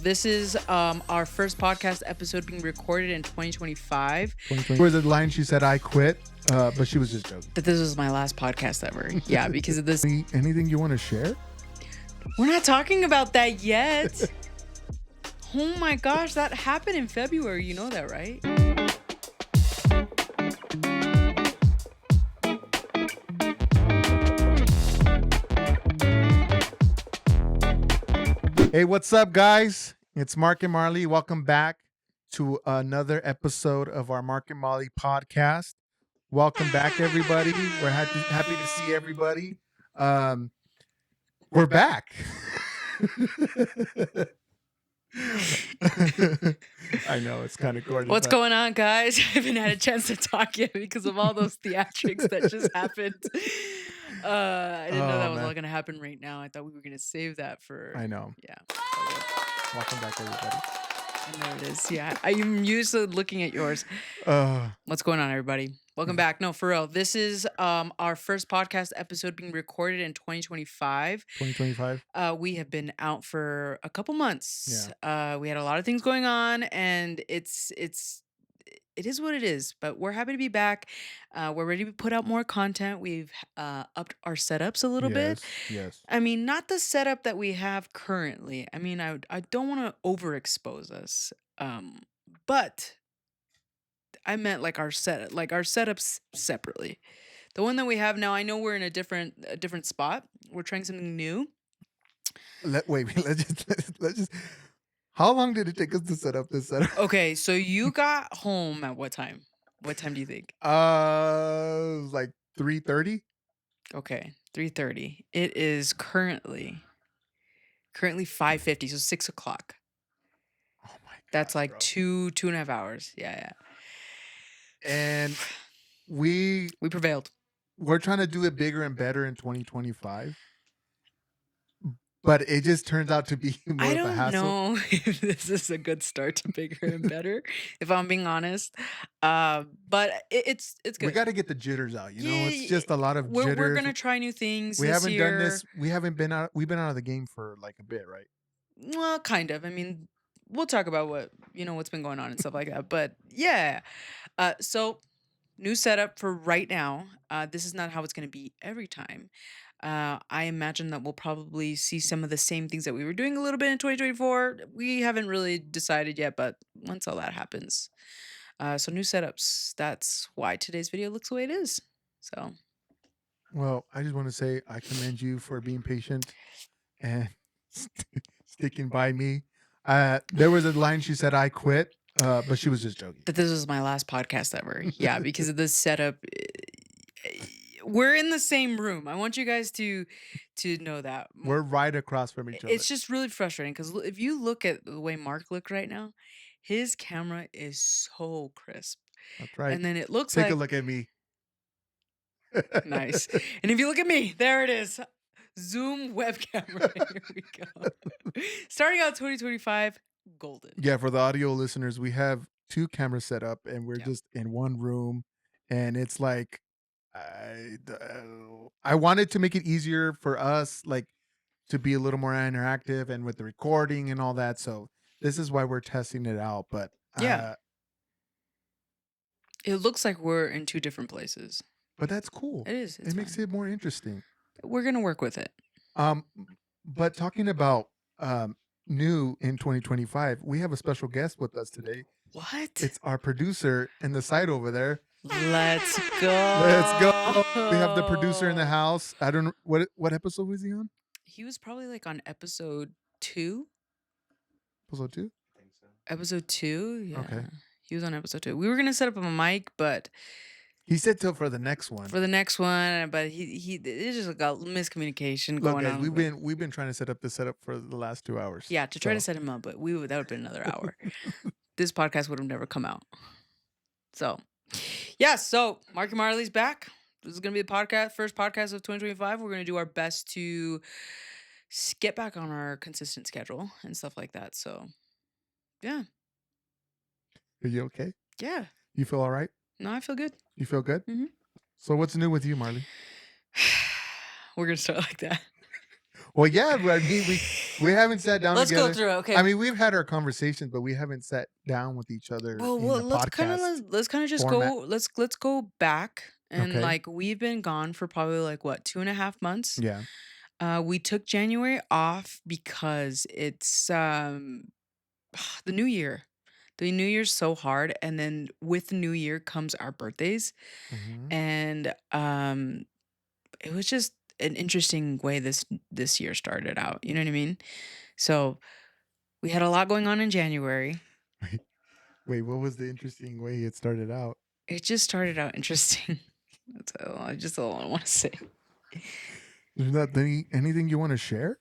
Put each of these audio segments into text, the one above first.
This is our first podcast episode being recorded in 2025. 2020. Where the line she said I quit, but she was just joking. But this was my last podcast ever. Yeah, because of this. Anything you want to share? We're not talking about that yet. Oh my gosh, that happened in February. You know that, right? Hey, what's up, guys? It's Mark and Marley. Welcome back to another episode of our Mark and Marley podcast. Welcome back, everybody. We're happy to see everybody. We're back. I know it's kind of corny. What's going on, guys? I haven't had a chance to talk yet because of all those theatrics that just happened. I didn't know that was all going to happen right now. I thought we were going to save that for... I know. Yeah. Welcome back, everybody. And there it is. Yeah. I'm used to looking at yours. What's going on, everybody? Welcome back. No, for real. This is our first podcast episode being recorded in 2025. 2025. We have been out for a couple months. Yeah. We had a lot of things going on, and it is what it is. But we're happy to be back. We're ready to put out more content. We've upped our setups a little bit. Yes. I mean, not the setup that we have currently. I mean, I don't want to overexpose us. But I meant like our setups separately. The one that we have now, I know we're in a different spot. We're trying something new. Let's just. How long did it take us to set up this setup? Okay, so you got home at what time? What time do you think? Like 3:30. Okay, 3:30. It is currently 5:50, so 6 o'clock. Oh my God, that's like bro. 2.5 hours. Yeah. And we prevailed. We're trying to do it bigger and better in 2025. But it just turns out to be more of a hassle. I don't know if this is a good start to bigger and better, if I'm being honest. But it's good. We got to get the jitters out, you know? It's just a lot of jitters. We're going to try new things We this haven't year. done this. We've been out of the game for like a bit, right? Well, kind of. I mean, we'll talk about what's been going on and stuff like that. But yeah. So new setup for right now. This is not how it's going to be every time. I imagine that we'll probably see some of the same things that we were doing a little bit in 2024. We haven't really decided yet, but once all that happens. So new setups. That's why today's video looks the way it is. So. Well, I just want to say I commend you for being patient and sticking by me. There was a line she said I quit, but she was just joking. But this was my last podcast ever. Yeah, because of this setup. We're in the same room. I want you guys to know that. We're right across from each other. It's just really frustrating because if you look at the way Mark looked right now, his camera is so crisp. That's right. And then it looks Take a look at me. Nice. And if you look at me, there it is. Zoom webcam. Here we go. Starting out 2025, golden. Yeah, for the audio listeners, we have two cameras set up and we're just in one room. And it's like, I wanted to make it easier for us, like to be a little more interactive and with the recording and all that. So this is why we're testing it out. But yeah, it looks like we're in two different places. But that's cool. It is. It makes it more interesting. We're gonna work with it. But talking about new in 2025, we have a special guest with us today. What? It's our producer in the side over there. Let's go. We have the producer in the house. I don't know what episode was he on? He was probably like on episode 2. Episode 2? I think so. Episode 2? Yeah. Okay. He was on episode 2. We were gonna set up a mic, but he said till for the next one. But he it's just got miscommunication going on. We've been trying to set up the setup for the last 2 hours. Yeah, to try to set him up, but that would have been another hour. This podcast would have never come out. So. Yeah, so Mark and Marley's back. This is going to be the first podcast of 2025. We're going to do our best to get back on our consistent schedule and stuff like that. So, yeah. Are you okay? Yeah. You feel all right? No, I feel good. You feel good? Mm-hmm. So what's new with you, Marley? We're going to start like that. Well, yeah, but I mean, we haven't sat down Let's go together. through it. I Okay. mean, we've had our conversations, but we haven't sat down with each other Well, in well, a podcast let's kind of just format. go. Let's go back and Okay. like we've been gone for probably like what 2.5 months. Yeah. We took January off because it's the new year. The new year's so hard, and then with the new year comes our birthdays, Hmm. and it was just an interesting way this year started out. You know what I mean? So we had a lot going on in January. Wait, wait, what was the interesting way it started out? It just started out interesting. That's all I want to say. There's not anything you want to share?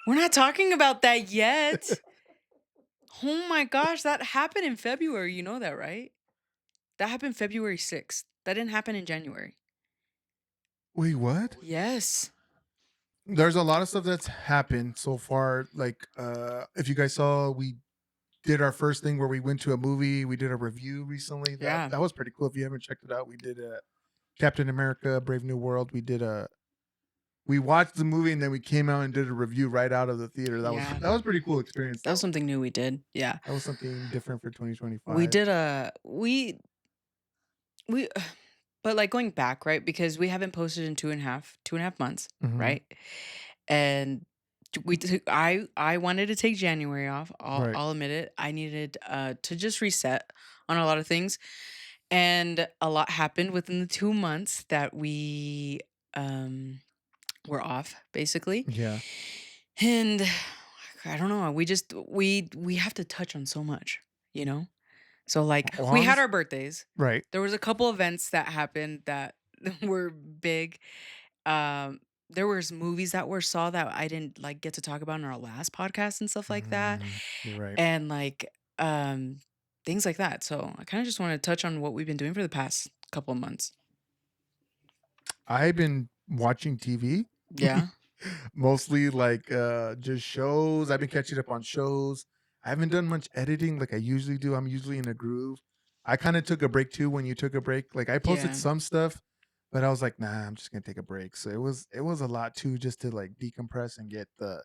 We're not talking about that yet. Oh my gosh, that happened in February. You know that, right? That happened February 6th. That didn't happen in January. Wait, what? Yes. There's a lot of stuff that's happened so far. Like, if you guys saw, we did our first thing where we went to a movie. We did a review recently. That Yeah. that was pretty cool. If you haven't checked it out, we did a Captain America: Brave New World. We watched the movie and then we came out and did a review right out of the theater. That was Yeah. that was a pretty cool experience That was though. something new we did. Yeah. That was something different for We 2025. did a we but like going back, right? Because we haven't posted in 2.5 months, Hmm. right? And we took I wanted to take January off. Right. I'll admit it. I needed to just reset on a lot of things. And a lot happened within the 2 months that we um were off, basically. Yeah. And I don't know. We have to touch on so much, you know? So like Well, we had honest, our birthdays. right. There was a couple events that happened that were big. Um there was movies that were saw that I didn't like get to talk about in our last podcast and stuff like that. You're right. And like things like that. So I kind of just want to touch on what we've been doing for the past couple of months. I've been watching TV. Yeah. Mostly like just shows. I've been catching up on shows. I haven't done much editing like I usually do. I'm usually in a groove. I kind of took a break too when you took a break. Like I posted Yeah. some stuff, but I was like, nah, I'm just gonna take a break. So it was a lot too just to like decompress and get the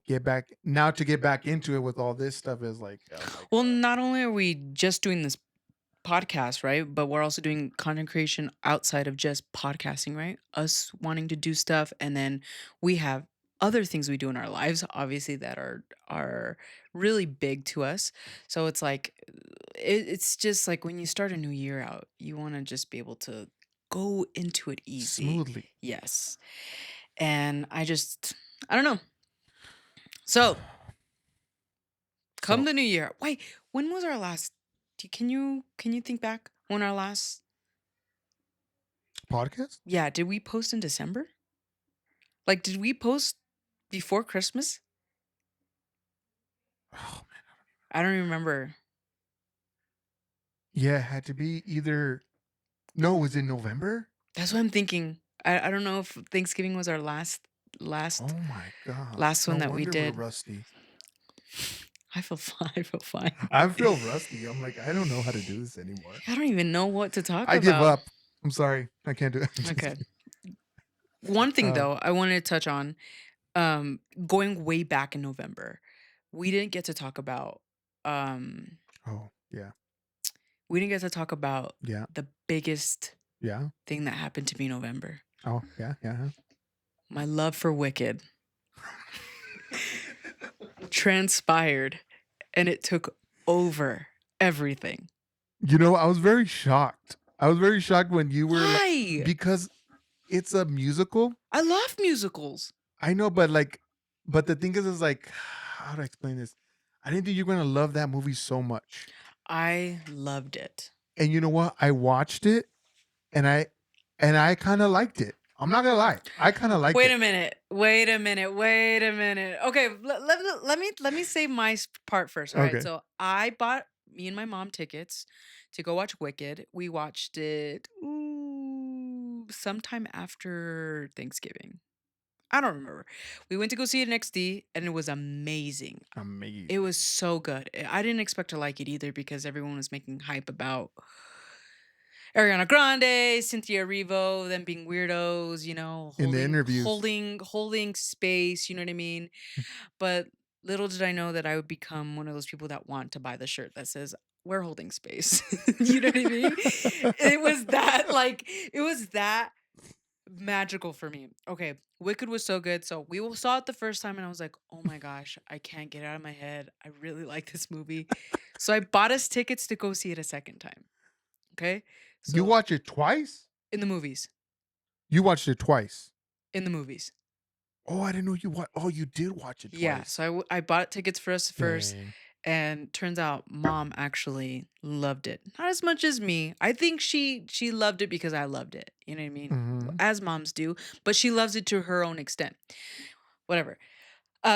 get back now to get back into it with all this stuff is like I was like, Well, not only are we just doing this podcast, right? But we're also doing content creation outside of just podcasting, right? Us wanting to do stuff, and then we have other things we do in our lives, obviously that are really big to us. So it's like it's just like when you start a new year out, you want to just be able to go into it easy. smoothly. Yes. And I don't know. So come So the new year. Wait, when was our last? Can you think back when our last? podcast? Yeah, did we post in December? Like, did we post before Christmas? Oh, I don't even remember. yeah, it had to be either no, it was in November? That's what I'm thinking. I don't know if Thanksgiving was our last Oh my gosh. last No one that we wonder we're did. rusty. I feel fine. I feel fine. I feel rusty. I'm like, I don't know how to do this anymore. I don't even know what to talk I give about. up. I'm sorry. I can't do it. I'm just Okay. kidding. One thing Uh, though, I wanted to touch on going way back in November. We didn't get to talk about um oh, yeah. we didn't get to talk about Yeah. the biggest Yeah. thing that happened to me in November. Oh, yeah. Yeah. My love for Wicked transpired and it took over everything. I was very shocked. I was very shocked when you were like, Why? because it's a musical. I love musicals. I know, but the thing is like, how do I explain this? I didn't think you're going to love that movie so much. I loved it. And you know what? I watched it and I kind of liked it. I'm not gonna lie. I kind of liked Wait it. a minute. Wait a minute. Wait a minute. Okay, let me say my part first. All right. Okay. So I bought me and my mom tickets to go watch Wicked. We watched it sometime after Thanksgiving. I don't remember. We went to go see it in XD and it was amazing. It Amazing. was so good. I didn't expect to like it either because everyone was making hype about Ariana Grande, Cynthia Erivo, them being weirdos, In the holding interviews. holding holding space, you know what I mean? But little did I know that I would become one of those people that want to buy the shirt that says, "We're holding space." You know what I mean? It was that magical for me. Okay, Wicked was so good. So saw it the first time and I was like, "Oh my gosh, I can't get it out of my head. I really like this movie." So I bought us tickets to go see it a second time. Okay? You So watch it twice? in the movies. You watched it twice. In the movies. Oh, I didn't know you Oh, you did watch it Yeah, twice. so I bought tickets for us first, Dang. and turns out mom actually loved it. Not as much as me. I think she loved it because I loved it. You know what I mean? Mhm. As moms do, but she loves it to her own extent. Whatever.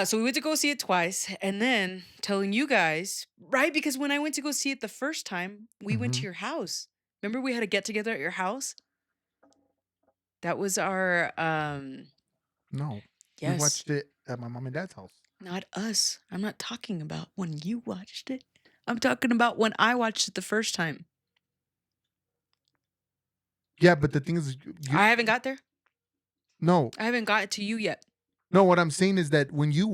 So we went to go see it twice, and then telling you guys, right? Because when I went to go see it the first time, we went to Mhm. your house. Remember we had a get together at your house? That was our No. We yes. watched it at my mom and dad's house. Not us. I'm not talking about when you watched it. I'm talking about when I watched it the first time. Yeah, but the thing is you I haven't got there. no. I haven't got it to you yet. No, what I'm saying is that when you Mhm.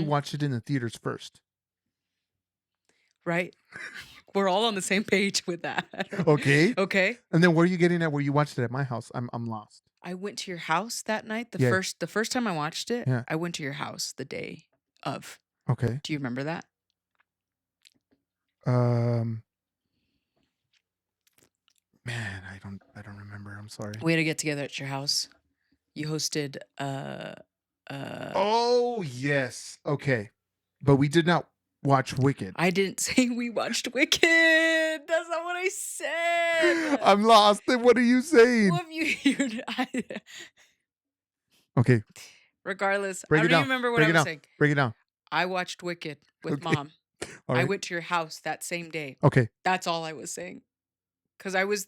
watched it in the theaters first. Right? We're all on the same page with that. Okay? Okay? And then where are you getting at where you watched it at my house? I'm lost. I went to your house that night. Yeah. The first time I watched it, Yeah. I went to your house the day of. Okay. Do you remember that? Um Man, I don't remember. I'm sorry. We had to get together at your house. You hosted Oh, yes. Okay. But we did not watch Wicked. I didn't say we watched Wicked. That's not what I said. I'm lost. Then what are you saying? Well, if you Okay, regardless, I break it don't even down. remember what Break I it was down. saying. Break it down. I watched Wicked with Okay. mom. All I right. went to your house that same day. Okay. That's all I was saying. Cause I was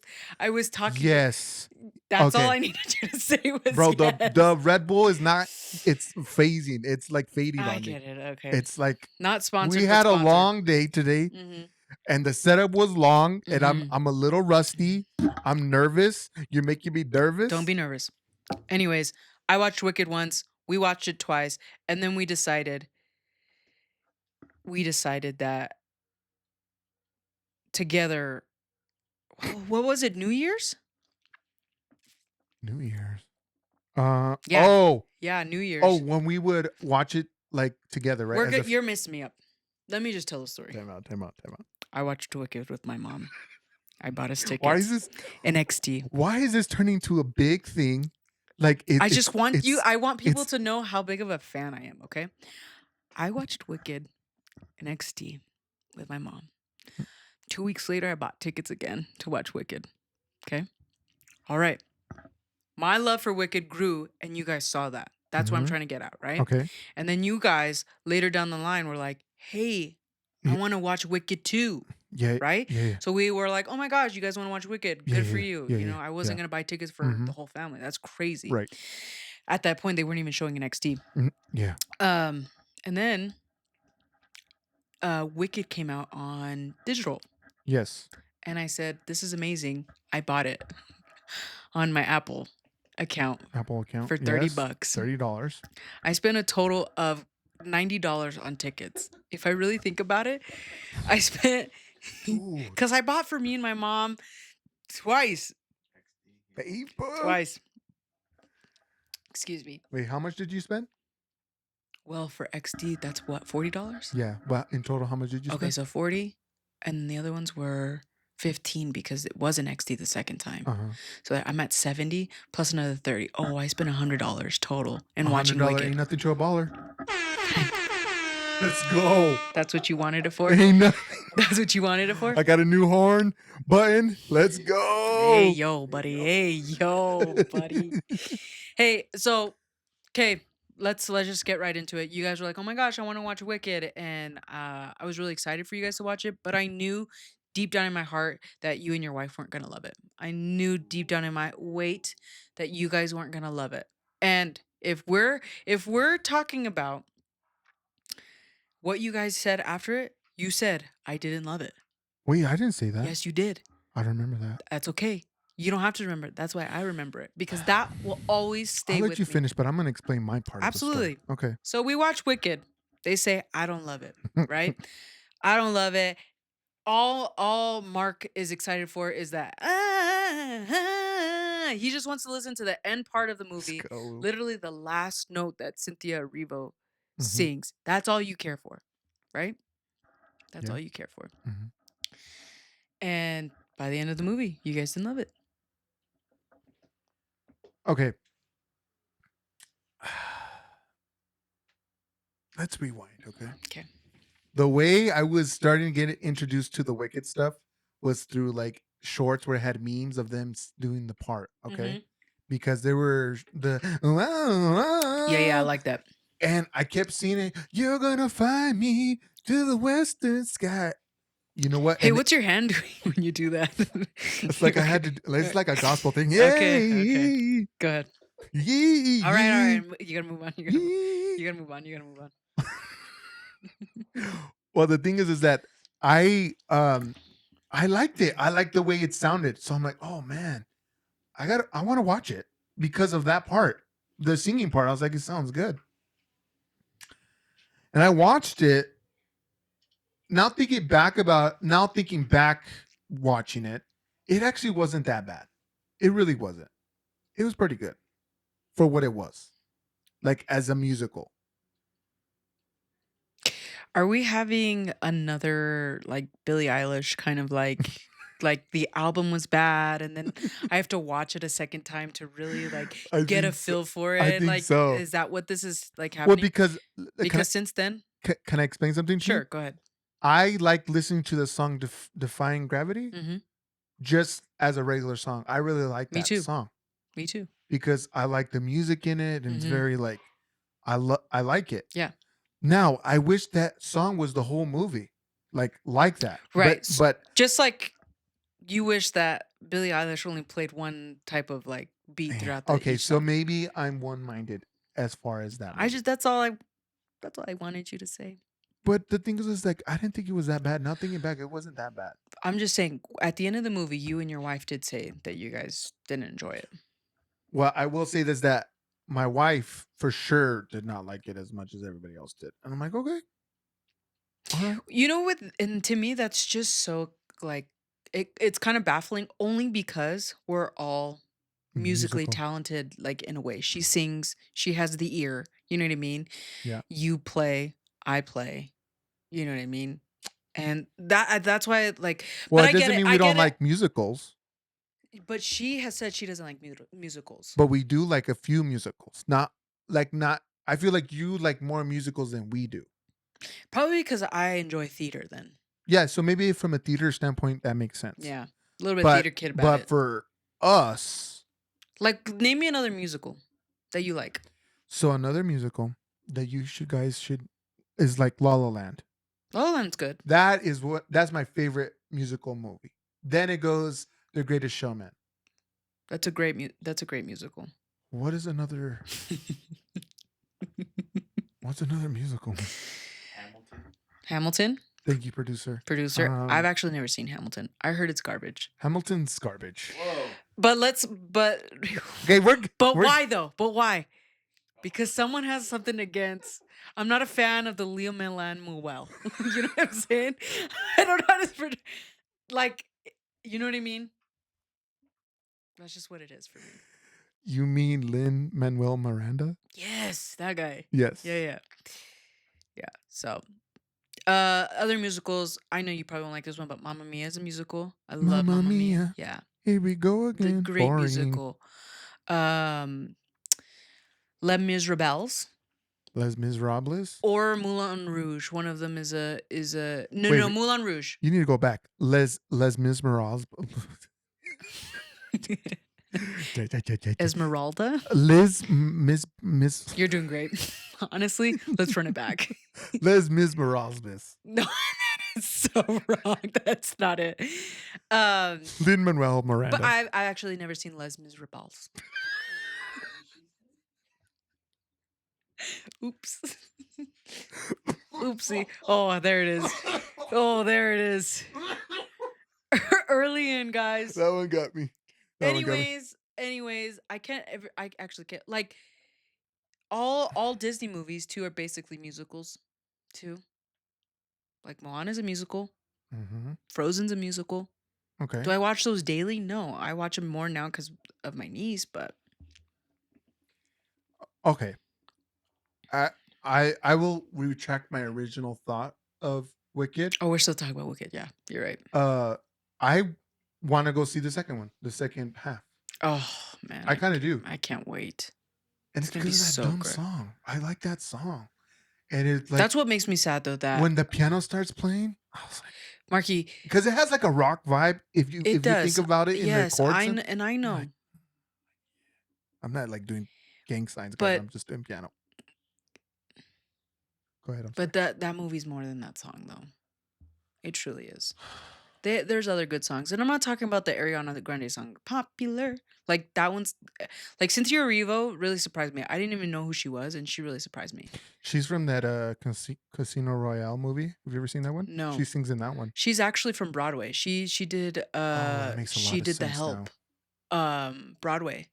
talking to Yes. that's all Okay. I needed you to say was Bro, the yes. Red Bull is not it's phasing. It's like fading I on me. get it, okay. It's like Not we sponsored, but had a sponsored. long day today Mhm, and the setup was long and I'm mhm. I'm a little rusty. I'm nervous. You're making me Don't nervous. be nervous. Anyways, I watched Wicked once, we watched it twice, and then we decided that together what was it, New Year's? New Year's. Yeah. Oh, Yeah, New oh, Year's. when we would watch it like together, right? We're As good. if You're missing me up. Let me just tell the story. time out, time out, time out. I watched Wicked with my mom. I bought us Why is tickets this in XT. why is this turning to a big thing? Like I just want you I want people it's to know how big of a fan I am, okay? I watched Wicked in XT with my mom. 2 weeks later, I bought tickets again to watch Wicked. Okay? All right. My love for Wicked grew and you guys saw that. That's what I'm Mhm. trying to get at, right? Okay. And then you guys later down the line were like, "Hey, I Yeah, want to watch Wicked too." yeah, Right? yeah, yeah, So we were like, "Oh my gosh, you guys want to watch Wicked? yeah, Good for yeah, you." yeah, You know, yeah, I wasn't yeah. going to buy tickets for the Mhm. whole family. That's crazy. Right. At that point, they weren't even showing in XT. Mhm. Yeah. Um, and then Wicked came out on digital. Yes. And I said, "This is amazing." I bought it on my Apple account Apple account. for 30 Yes. bucks. $30. I spent a total of $90 on tickets. If I really think about it, I spent Dude. cuz I bought for me and my mom twice. Paper. Twice. Excuse me. Wait, how much did you spend? Well, for XD, that's what, $40? Yeah. Well, in total, how much did you Okay, spend? so 40 and the other ones were 15 because it was an XD the second time. Uh-huh. So I'm at 70 plus another 30. Oh, I spent $100 total in watching $100 ain't Wicked. nothing to a baller. Let's go. That's what you wanted it for? Ain't nothing. That's what you wanted it for? I got a new horn button. Let's Hey, go. yo, buddy. Hey, yo, buddy. Hey, so okay, let's just get right into it. You guys were like, "Oh my gosh, I want to watch Wicked," and I was really excited for you guys to watch it. But I knew deep down in my heart that you and your wife weren't gonna love it. I knew deep down in my weight that you guys weren't gonna love it. And if we're talking about what you guys said after it, you said I didn't love it. Wait, I didn't say that. Yes, you did. I don't remember that. That's okay. You don't have to remember it. That's why I remember it because that will always I'll stay let you with me. finish, but I'm gonna explain my part of the story. Absolutely. Okay. So we watch Wicked. They say I don't love it, right? I don't love it. All Mark is excited for is that he just wants to listen to the end part of the Let's movie, go. literally the last note that Cynthia Erivo Hmm. sings. That's all you care for, right? That's Yeah. all you care for. Hmm. And by the end of the movie, you guys didn't love it. Okay. Let's rewind. Okay. Okay. The way I was starting to get introduced to the Wicked stuff was through like shorts where it had memes of them doing the part. Okay. Hmm. Because there were the Yeah, I like that. and I kept seeing it. You're gonna find me to the western sky. You know what? Hey, And what's your hand doing when you do that? it's like I Okay. had to. It's like a gospel thing. Okay, okay. Yay! Go ahead. Yee, All right, all yee, right. You gotta move on. yee. You gotta move on. You gotta move on. Well, the thing is that I liked it. I liked the way it sounded. So I'm like, oh man, I want to watch it because of that part, the singing part. I was like, it sounds good, and I watched it. Now thinking back, watching it, it actually wasn't that bad. It really wasn't. It was pretty good for what it was, like as a musical. Are we having another like Billie Eilish kind of like the album was bad and then I have to watch it a second time to really like I get a think so. feel for I it? think Like, so. is that what this is like Well, happening? because can I Because since then, can I explain something to you? sure, go ahead. I like listening to the song "Defying Gravity" Hmm. just as a regular song. I really like Me that too. song Me too. because I like the music in it, and it's Hmm. very like I like it. Yeah. Now, I wish that song was the whole movie, like that. Right. But Just like you wish that Billie Eilish only played one type of like beat throughout the okay, each so song. maybe I'm one-minded as far as that I movie. just that's all I wanted you to say. But the thing is like I didn't think it was that bad. Now thinking back, it wasn't that bad. I'm just saying, at the end of the movie, you and your wife did say that you guys didn't enjoy it. Well, I will say this that my wife for sure did not like it as much as everybody else did. And I'm like, okay, all right. You know, and to me, that's just so like it's kind of baffling only because we're all musically Musical. talented, like in a way. She sings, she has the ear, you know what I mean? Yeah. You play, I play, you know what I mean? And that's why like, Well, but it doesn't mean we I don't get it. like musicals, But she has said she doesn't like musicals. but we do like a few musicals. Not I feel like you like more musicals than we do. Probably because I enjoy theater then. Yeah, so maybe from a theater standpoint that makes sense. Yeah. A little bit But theater kid about but it. for us, Like, name me another musical that you like. so another musical that guys should is like La La Land. La La Land's good. That's my favorite musical movie. Then it goes The Greatest Showman. That's a great musical. What is another what's another musical? Hamilton, Thank you, producer. producer. I've actually never seen Hamilton. I heard it's garbage. Hamilton's garbage. But Okay, but we're why though? But why? Because someone has something against. I'm not a fan of the Leo Milan Muel. You know what I'm saying? I don't know how to like. You know what I mean? That's just what it is for me. you mean Lin Manuel Miranda? Yes, that guy. Yes. Yeah. Yeah. So, other musicals. I know you probably won't like this one, but Mamma Mia is a musical. I love Mamma Mamma Mia. Mia. Yeah, Here we go the again. great Boring. musical. Um, Les Miserables Les Miserables. or Moulin Rouge. One of them is a no Wait, no Moulin Rouge. you need to go back. Les Miserables. Esmeralda. Liz Miss You're doing great. Honestly, let's run it back. Les Miserables. No, it's so wrong. That's not it. Um, Lin Manuel but Miranda. I actually never seen Les Miserables. Oops. Oopsie. Oh, there it is. Oh, there it is. Early in, guys. That one got me. That one got me. Anyways, I can't ever. I actually can't. Like all Disney movies too are basically musicals, too. Like Moana's a musical. Hmm. Frozen's a musical. Do Okay. I watch those daily? No, I watch them more now because of my niece. But Okay. I I will retract my original thought of Wicked. oh, we're still talking about Wicked. Yeah, you're right. I want to go see the second one, the second half. Oh man, I kind of do, I can't wait. and It's it's gonna be because of that so dumb good. song. I like that song, and it's like That's what makes me sad though. That when the piano starts playing, I was like, Marky, because it has like a rock vibe. it If you think does. about it in the Yes, chords, and I you're know, like, I'm not like doing gang signs, guys. but I'm just doing piano. Go ahead. I'm sorry. but that movie's more than that song though. It truly is. There's other good songs, and I'm not talking about the Ariana Grande song, "Popular." Like that one's like Cynthia Erivo really surprised me. I didn't even know who she was, and she really surprised me. She's from that Casino Royale movie. Have you ever seen that one? No, She sings in that one. she's actually from Broadway. Oh, that makes a She lot of did The sense now. Help, Broadway,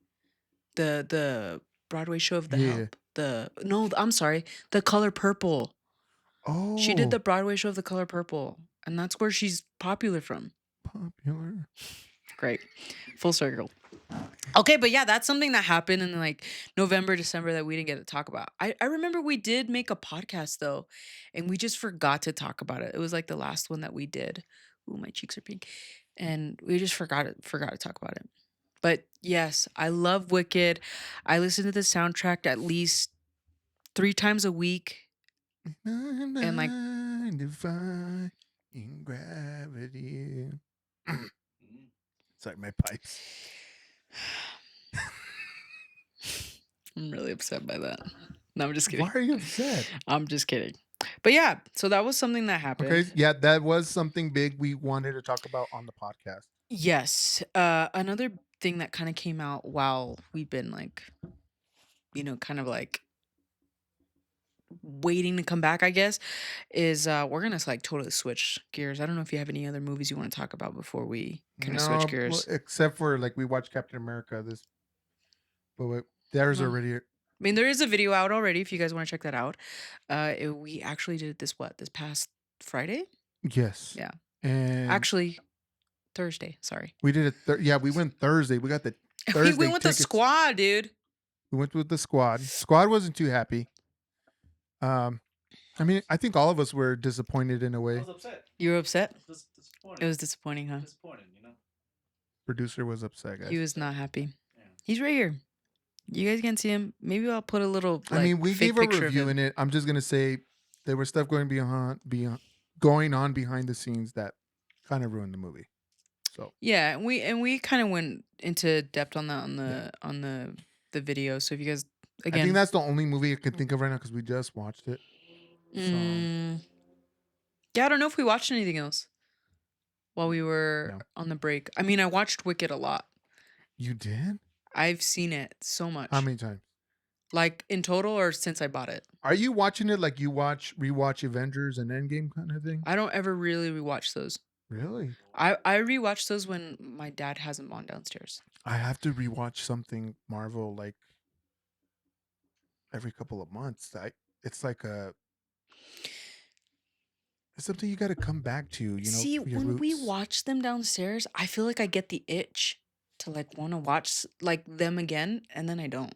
the Broadway show of The Yeah. Help. The no, I'm sorry, The Color Purple. She did Oh, the Broadway show of The Color Purple, and that's where she's popular from. popular. Great, full circle. Okay, but yeah, that's something that happened in like November, December that we didn't get to talk about. I remember we did make a podcast though, and we just forgot to talk about it. It was like the last one that we did. Ooh, my cheeks are pink. And we just forgot to talk about it. But yes, I love Wicked. I listen to the soundtrack at least 3 times a week. And like 9 to 5 in gravity. Sorry, my pipes. I'm really upset by that. No, I'm just Why kidding. are you upset? I'm just kidding. But yeah, so that was something that Okay, happened. yeah, that was something big we wanted to talk about on the podcast. Yes. Another thing that kind of came out while we've been like, kind of like waiting to come back, I guess, is we're gonna like totally switch gears. I don't know if you have any other movies you want to talk about before we kind of switch No, well, gears. except for like we watched Captain America this, but there's Well, already I mean, there is a video out already if you guys want to check that out. We actually did this past Friday? yes, Yeah. and Actually, Thursday. Sorry. we did it. Yeah, we went Thursday. We got the We went Thursday with the tickets. squad, dude. We went with the squad. Squad wasn't too happy. Um, I mean, I think all of us were disappointed in a I way. was upset. You were upset? Disappointed. It was disappointing, huh? Disappointed, you know? Producer was upset, He guys. was not happy. Yeah. He's right here. You guys can't see him. Maybe I'll put a little I like mean, we fake gave a picture of review him. in it. I'm just gonna say there was stuff going on behind the scenes that kind of ruined the movie. So Yeah, and we kind of went into depth on that yeah, on the video. So if you guys I think again, that's the only movie I can think of right now because we just watched it. So mm, yeah, I don't know if we watched anything else while we were no, on the break. I mean, I watched Wicked a lot. you did? I've seen it so How much, many times? like in total or since I bought it. Are you watching it like you rewatch Avengers and Endgame kind of thing? I don't ever really rewatch those. Really? I rewatch those when my dad has them on downstairs. I have to rewatch something Marvel like every couple of months. It's like a it's something you got to come back to, See, for your when we roots. watch them downstairs, I feel like I get the itch to like want to watch like them again, and then I don't.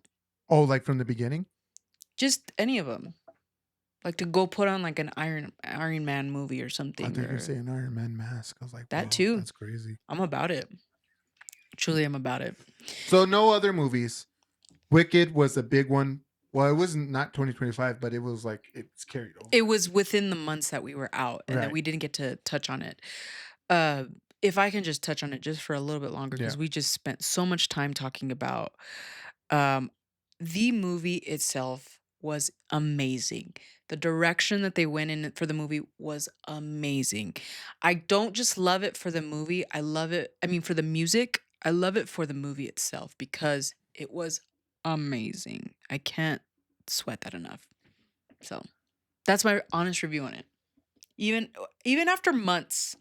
Oh, like from the beginning? Just any of them. Like to go put on like an Iron Man movie or I thought something you were gonna or say an Iron Man mask. I was like, that whoa, too. that's crazy. I'm about it. Truly, I'm about it. So no other movies. Wicked was a big one. Well, it wasn't not 2025, but it was like it's carried over. It was within the months that we were out and that Right. we didn't get to touch on it. Uh, if I can just touch on it just for a little bit longer, Yeah. because we just spent so much time talking about um, the movie itself was amazing. The direction that they went in for the movie was amazing. I don't just love it for the movie. I love it. I mean, for the music, I love it for the movie itself because it was amazing. I can't sweat that enough. So that's my honest review on it. Even even after months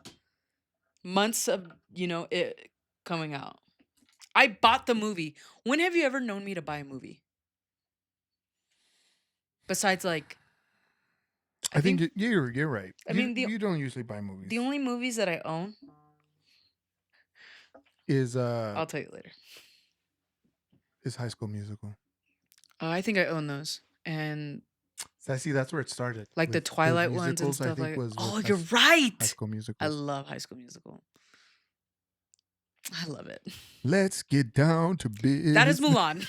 months of, it coming out. I bought the movie. When have you ever known me to buy a movie? Besides, like, I I think think, you're right. I You mean, you don't usually buy the movies. only movies that I own, Is I'll tell you later. High School Musical. I think I own those. And So I see that's where it started like the with Twilight ones and musicals. I stuff think like. was with Oh, you're High right. School I Musicals. love High School Musical. I love it. Let's get down to That is business. Mulan.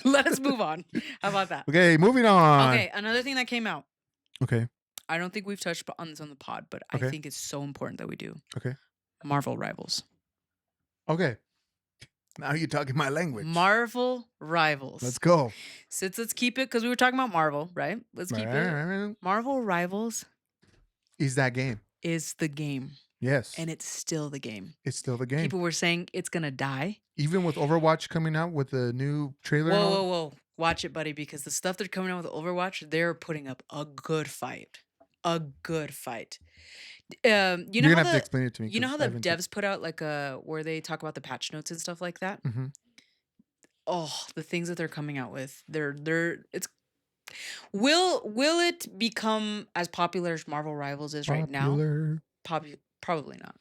Let us move on. How about that? Okay, moving on. Okay, another thing that came out. Okay, I don't think we've touched on this on the pod, but I okay, think it's so important that we do. okay, Marvel Rivals. okay. Now you're talking my language. Marvel Let's Rivals. go. Since let's keep it because we were talking about Marvel, right? Let's keep it. Right. Marvel Rivals Is that game? is the game, Yes, and it's still the game. it's still the game. People were saying it's gonna die. Even with Overwatch coming out with the new trailer and Whoa, all. whoa, whoa! Watch it, buddy, because the stuff they're coming out with Overwatch, they're putting up a good fight. A good fight. You know You're how gonna have to explain it to me because I the haven't. devs put out like a where they talk about the patch notes and stuff like that. Mm-hmm. Oh, the things that they're coming out with, they're it's will it become as popular as Marvel Rivals is right now? Popular. Probably not.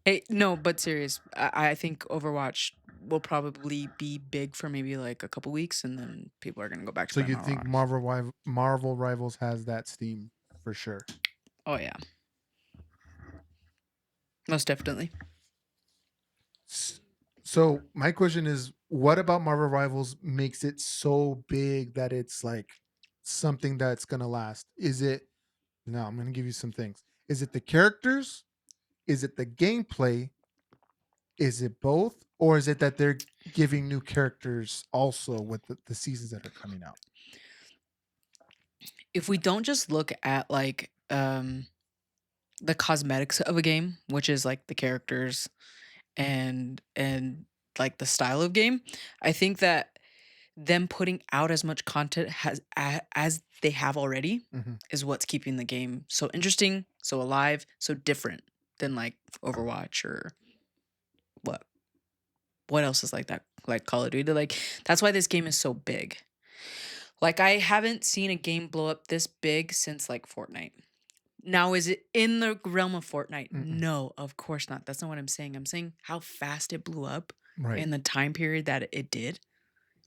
Hey, no, but serious. I think Overwatch will probably be big for maybe like a couple weeks, and then people are gonna go back to So playing you Marvel think Rivals. Marvel Rivals has that steam for sure? Oh yeah, most definitely. S- So my question is, what about Marvel Rivals makes it so big that it's like something that's gonna last? Is it? No, I'm gonna give you some things. Is it the characters? Is it the gameplay? Is it both, or is it that they're giving new characters also with the seasons that are coming out? If we don't just look at like the cosmetics of a game, which is like the characters and like the style of game, I think that them putting out as much content as they have already Hmm. is what's keeping the game so interesting, so alive, so different than like Overwatch or what what else is like that, like Call of Duty. Like that's why this game is so big. Like I haven't seen a game blow up this big since like Fortnite. Now, is it in the realm of Fortnite? Mm-mm. No, of course not. That's not what I'm saying. I'm saying how fast it blew up Right. in the time period that it did.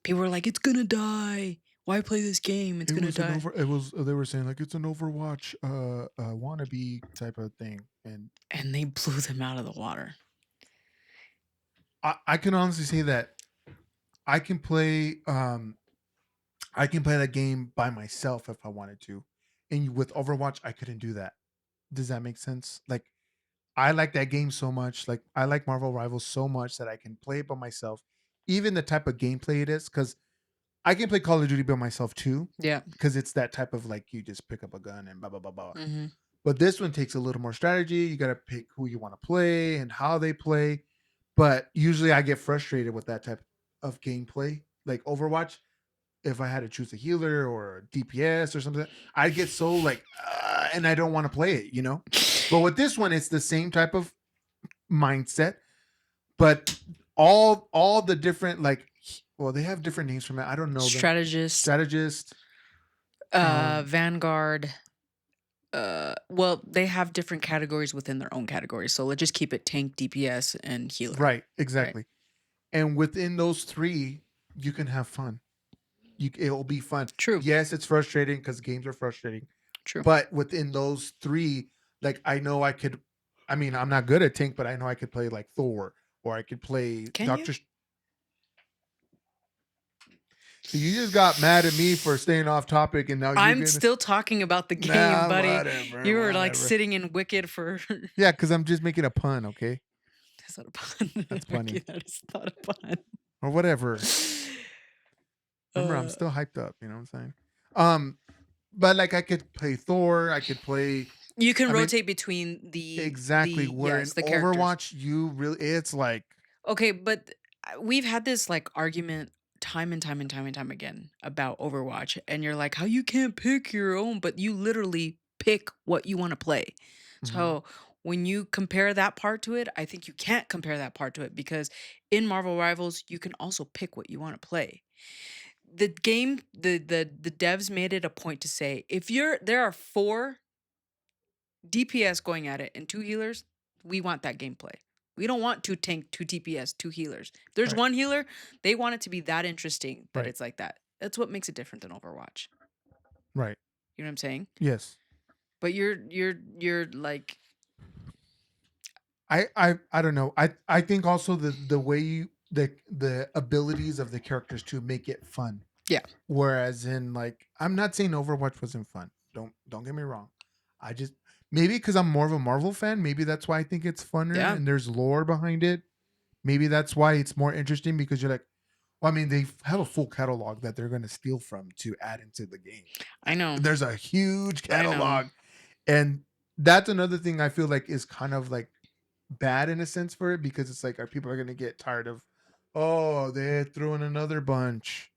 People were like, "It's gonna die. Why play this game? It's It gonna was an die." over. It was. They were saying like it's an Overwatch wannabe type of thing, and And they blew them out of the water. I can honestly say that I can play. I can play that game by myself if I wanted to, and with Overwatch, I couldn't do that. Does that make sense? Like I like that game so much. Like I like Marvel Rivals so much that I can play it by myself, even the type of gameplay it is. Because I can play Call of Duty by myself too, Yeah. because it's that type of like you just pick up a gun and blah blah blah blah. Mm-hmm. But this one takes a little more strategy. You got to pick who you want to play and how they play. But usually I get frustrated with that type of gameplay. Like Overwatch, if I had to choose a healer or a DPS or something, I get so like, and I don't want to play it, you know? But with this one, it's the same type of mindset, but all the different like, well, they have different names from it. I don't know them. Strategist, Strategist. Vanguard. Well, they have different categories within their own categories. So let's just keep it tank, DPS, and healer. Right, Right. exactly. And within those three, you can have fun. It'll be fun. True. Yes, it's frustrating because games are frustrating, True. but within those three, like I know I could. I mean, I'm not good at tank, but I know I could play like Thor, or I could play Can you? Doctor. So you just got mad at me for staying off topic, and now you're I'm gonna. still talking about the game, Nah, buddy. whatever, You were like whatever. sitting in Wicked for. Yeah, because I'm just making a pun, okay? That's not a pun. That's Okay, punny that is not a pun. or whatever. Remember, I'm Uh, still hyped up. You know what I'm saying? Um, but like I could play Thor, I could play. you can I mean, rotate between exactly. Where in the characters. Overwatch, you really, it's like, Okay, but we've had this like argument time and time and time and time again about Overwatch, and you're like, how you can't pick your own, but you literally pick what you want to play. mhm. So When you compare that part to it, I think you can't compare that part to it because in Marvel Rivals, you can also pick what you want to play. The game, the devs made it a point to say if there are 4 DPS going at it and 2 healers, we want that gameplay. We don't want 2 tank, 2 DPS, 2 healers. If there's Right. 1 healer, they want it to be that interesting that Right. it's like that. That's what makes it different than Overwatch. Right. You know what I'm saying? Yes. But you're like, I don't know. I think also the way the abilities of the characters to make it fun. yeah, Whereas in like I'm not saying Overwatch wasn't fun. Don't get me wrong. I just maybe because I'm more of a Marvel fan, maybe that's why I think it's funner yeah, and there's lore behind it. Maybe that's why it's more interesting because you're like, well, I mean, they have a full catalog that they're going to steal from to add into the game. I know, There's a huge I know. catalog, and that's another thing I feel like is kind of like bad in a sense for it because it's like, are people are going to get tired of, oh, they threw in another bunch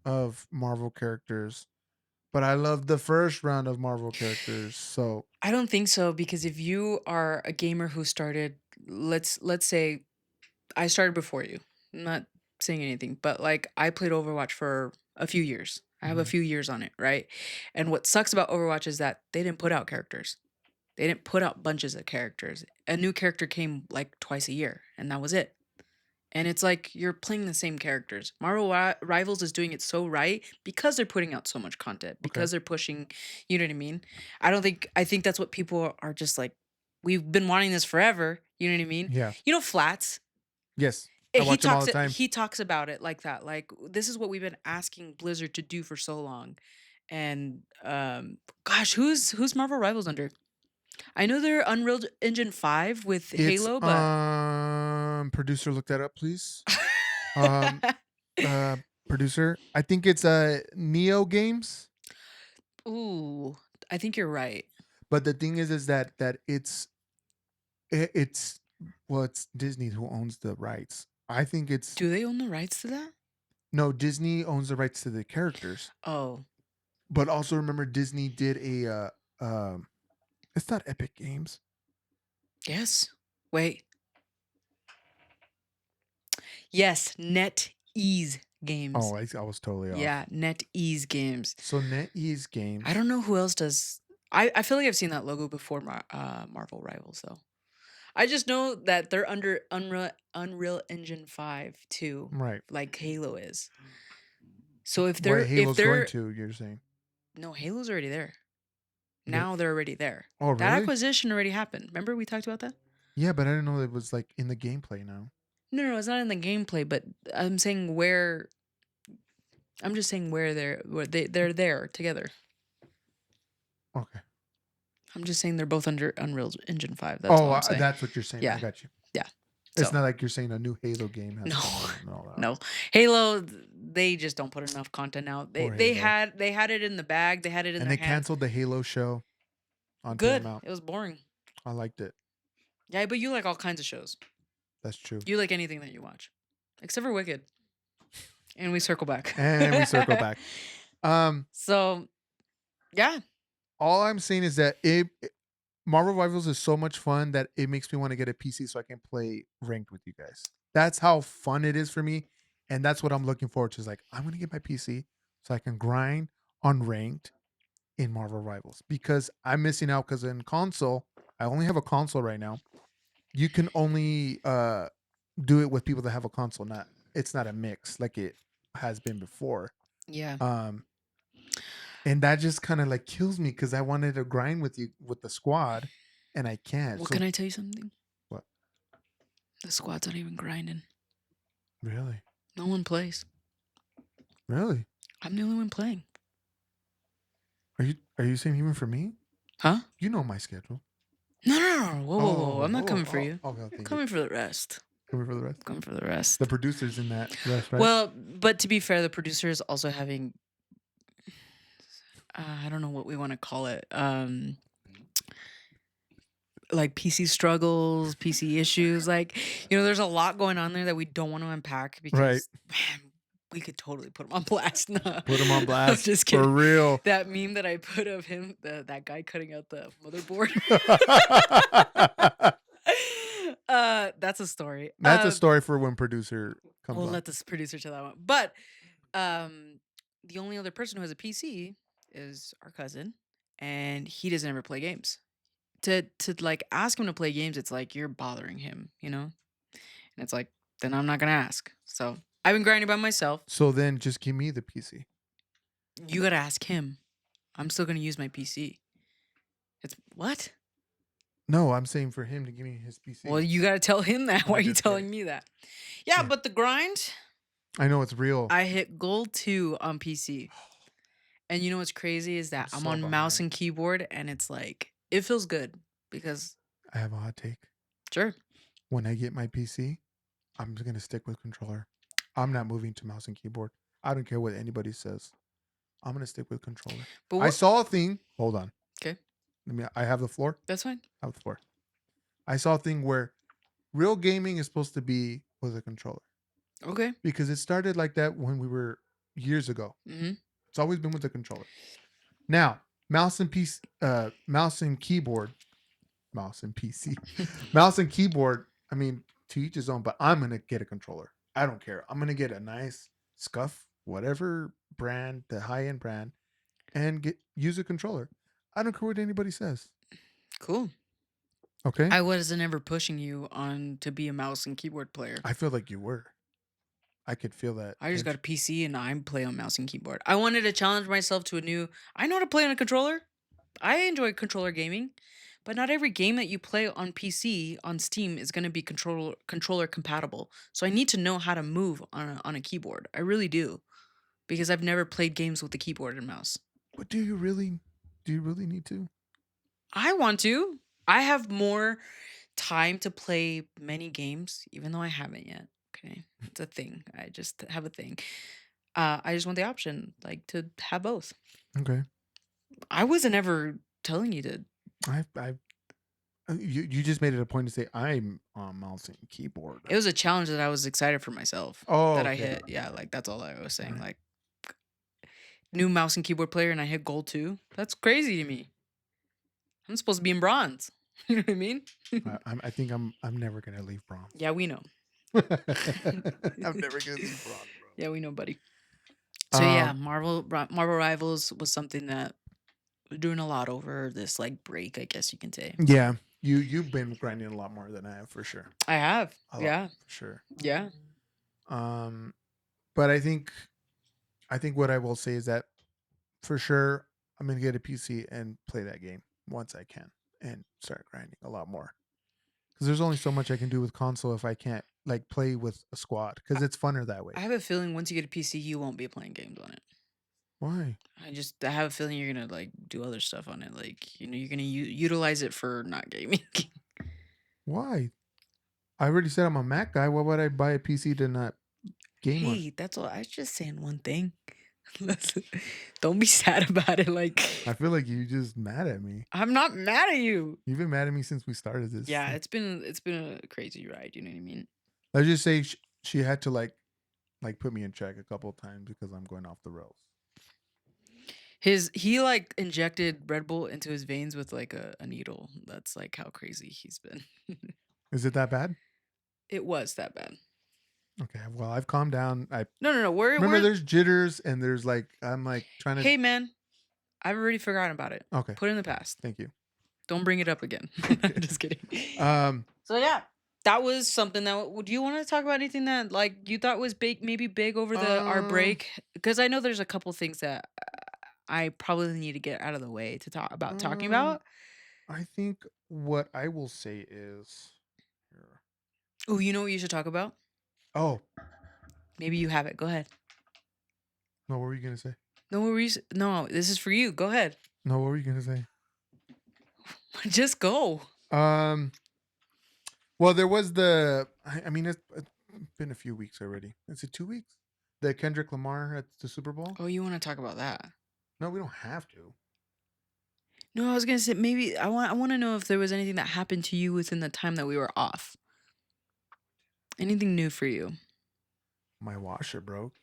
of Marvel characters, but I love the first round of Marvel characters, so I don't think so because if you are a gamer who started, let's say I started before you. I'm not saying anything, but like I played Overwatch for a few years. I have a mhm, few years on it, right? And what sucks about Overwatch is that they didn't put out characters. They didn't put out bunches of characters. A new character came like twice a year, and that was it. And it's like you're playing the same characters. Marvel Rivals is doing it so right because they're putting out so much content, okay, because they're pushing, you know what I mean? I think that's what people are just like, we've been wanting this forever, you know what I mean? yeah, You know, Flats, yes, I watch them all the time. he talks about it like that. Like this is what we've been asking Blizzard to do for so long. And gosh, who's Marvel Rivals under? I know they're Unreal Engine 5 with It's Halo, but producer, look that up, please. Um, uh, producer, I think it's Neo Games, ooh, I think you're right. but the thing is that it's well, it's Disney who owns the rights. I think it's Do they own the rights to that? no Disney owns the rights to the characters, Oh, but also remember Disney did it's not Epic Games. yes. Wait. Yes, NetEase Games. Oh, I was totally off. Yeah, NetEase Games. So NetEase I Games, don't know who else does. I feel like I've seen that logo before Marvel Rivals though. I just know that they're under Unreal Engine 5 too, right? like Halo is. So What if Halo's going they're to? You're saying? no, Halo's already there. Re- Now they're already there. Oh, That really? acquisition already happened. Remember we talked about that? Yeah, but I didn't know it was like in the gameplay now. No, no, it's not in the gameplay, but I'm saying where I'm just saying where they're there together. Okay. I'm just saying they're both under Unreal Engine 5. That's Oh, all I'm saying. that's what you're saying. I Yeah. got you. Yeah. It's So, not like you're saying a new Halo game has no. come out and all that. No. Halo, they just don't put enough content out. Poor Halo. They had it in the bag, they had it in And their they hands. canceled the Halo show on Good. Paramount. It was boring. I liked it. Yeah, but you like all kinds of shows. That's true. You like anything that you watch. Except for Wicked. And we circle back. And we circle back. So, yeah. All I'm saying is that Marvel Rivals is so much fun that it makes me want to get a PC so I can play ranked with you guys. That's how fun it is for me, and that's what I'm looking forward to. Is like I'm gonna get my PC so I can grind on ranked in Marvel Rivals because I'm missing out because in console I only have a console right now. You can only do it with people that have a console. Not it's not a mix like it has been before. Yeah. Um, and that just kind of like kills me because I wanted to grind with you with the squad, and I can't. Well, So can I tell you something? what? The squad's not even grinding. Really? No one plays. Really? I'm the only one playing. Are you saying even for me? Huh? You know my schedule. No, no, no. Whoa, whoa, whoa. I'm not coming for you. Okay, I'm thank you. coming for the rest. Coming for the rest. Coming for the rest. The producers in that rest, right? Well, but to be fair, the producer is also having I don't know what we want to call it. Like PC struggles, PC issues. Like, there's a lot going on there that we don't want to unpack Right. because man, we could totally put him on blast. Nah, Put them on I'm blast. just For kidding. real. That meme that I put of him, that guy cutting out the motherboard. that's a story. That's a story for when producer comes We'll on. let this producer tell that one. But um, the only other person who has a PC is our cousin, and he doesn't ever play games. To like ask him to play games, it's like you're bothering him, you know? And it's like, then I'm not gonna ask. So I've been grinding by myself. So then just give me the PC. You gotta ask him. I'm still gonna use my PC. It's what? No, I'm saying for him to give me his Well, PC. you gotta tell him that. Why are I'm you just kidding. telling me that? Yeah, Yeah. but the grind, I know it's real. I hit gold 2 on PC. And you know what's crazy is I'm that I'm so on mouse behind. and keyboard and it's like it feels good because I have a hot take. sure. When I get my PC, I'm just gonna stick with controller. I'm not moving to mouse and keyboard. I don't care what anybody says. I'm gonna stick with controller. But I what saw a thing. Hold on. okay, I have the floor. that's fine. I have the floor. I saw a thing where real gaming is supposed to be with a controller Okay. because it started like that when we were years ago. Mm-hmm. It's always been with the controller. Now, mouse and keyboard, mouse and PC, mouse and keyboard. I mean, to each his own. But I'm gonna get a controller. I don't care. I'm gonna get a nice Scuff, whatever brand, the high end brand, and use a controller. I don't care what anybody says. Cool. Okay. I wasn't ever pushing you on to be a mouse and keyboard player. I feel like you were. I could feel that I just got a tension. PC and I play on mouse and keyboard. I wanted to challenge myself to a new. I know how to play on a controller. I enjoy controller gaming, but not every game that you play on PC on Steam is going to be controller compatible. So I need to know how to move on a keyboard. I really do because I've never played games with the keyboard and mouse. But do you really? Do you really need to? I want to. I have more time to play many games, even though I haven't yet. Okay, it's a thing. I just have a thing. I just want the option, like to have both. Okay. I wasn't ever telling you to. I you just made it a point to say I'm on mouse and keyboard. It was a challenge that I was excited for myself Oh, that I okay. hit. Yeah, like that's all I was saying. Right. Like new mouse and keyboard player, and I hit gold 2. That's crazy to me. I'm supposed to be in bronze. You know what I mean? I think I'm never gonna leave bronze. Yeah, we know. I'm never gonna leave bronze, bro. Yeah, we know, buddy. So yeah, Um, Marvel Rivals was something that we're doing a lot over this like break, I guess you can say. yeah, you've been grinding a lot more than I have for sure. I have. A lot Yeah. for sure. Yeah. Um, but I think what I will say is that for sure I'm gonna get a PC and play that game once I can and start grinding a lot more. Because there's only so much I can do with console if I can't like play with a squad. Because it's funner that way. I have a feeling once you get a PC, you won't be playing games on it. Why? I have a feeling you're gonna like do other stuff on it. Like you're gonna utilize it for not gaming. Why? I already said I'm a Mac guy. Why would I buy a PC to not game on? Hey, that's all. I was just saying one thing. Don't be sad about it. Like I feel like you just mad at me. I'm not mad at you. You've been mad at me since we started this. Yeah, it's been a crazy ride. You know what I mean? Let's just say she had to like put me in check a couple of times because I'm going off the rails. He like injected Red Bull into his veins with like a needle. That's like how crazy he's been. Is it that bad? It was that bad. Okay. Well, I've calmed down. I No. remember there's jitters and there's like I'm like trying to. Hey man, I've already forgotten about it. Okay. Put it in the past. Thank you. Don't bring it up again. I'm just kidding. Um. So yeah, that was something that. Do you want to talk about anything that like you thought was big, maybe big over our break? Because I know there's a couple things that I probably need to get out of the way to talk about talking about. I think what I will say is. Here. Oh, you know what you should talk about? Oh Maybe you have it. Go ahead. no! What were you gonna say? No worries. No, this is for you. Go ahead. No, what were you gonna say? Just go. Well, there was I mean, it's been a few weeks already. Is it 2 weeks? The Kendrick Lamar at the Super Bowl? Oh, you want to talk about that? No, we don't have to. No, I was gonna say maybe I want to know if there was anything that happened to you within the time that we were off. Anything new for you? My washer broke.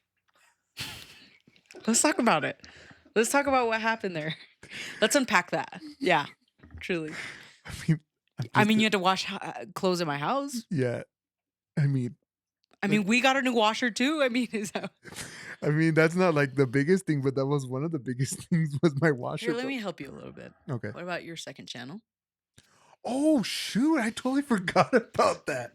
Let's talk about it. Let's talk about what happened there. Let's unpack that. Yeah, truly. I mean, I mean, you had to wash clothes in my house. yeah. I mean, I like, mean, we got a new washer too. I mean, is that I mean, that's not like the biggest thing, but that was one of the biggest things was my here, washer. let But me help you a little bit. okay. What about your second channel? Oh shoot! I totally forgot about that.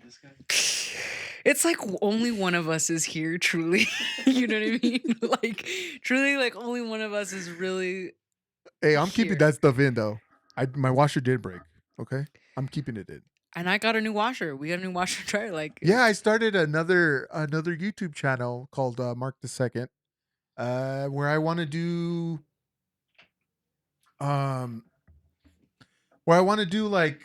It's like only one of us is here, truly. You know what I mean? Like, truly, like only one of us is really Hey, I'm keeping here. that stuff in though. I my washer did break. Okay, I'm keeping it in. And I got a new washer. We got a new washer dryer. Like, Yeah, I it's started another YouTube channel called Mark the Second, where I want to do um where I want to do like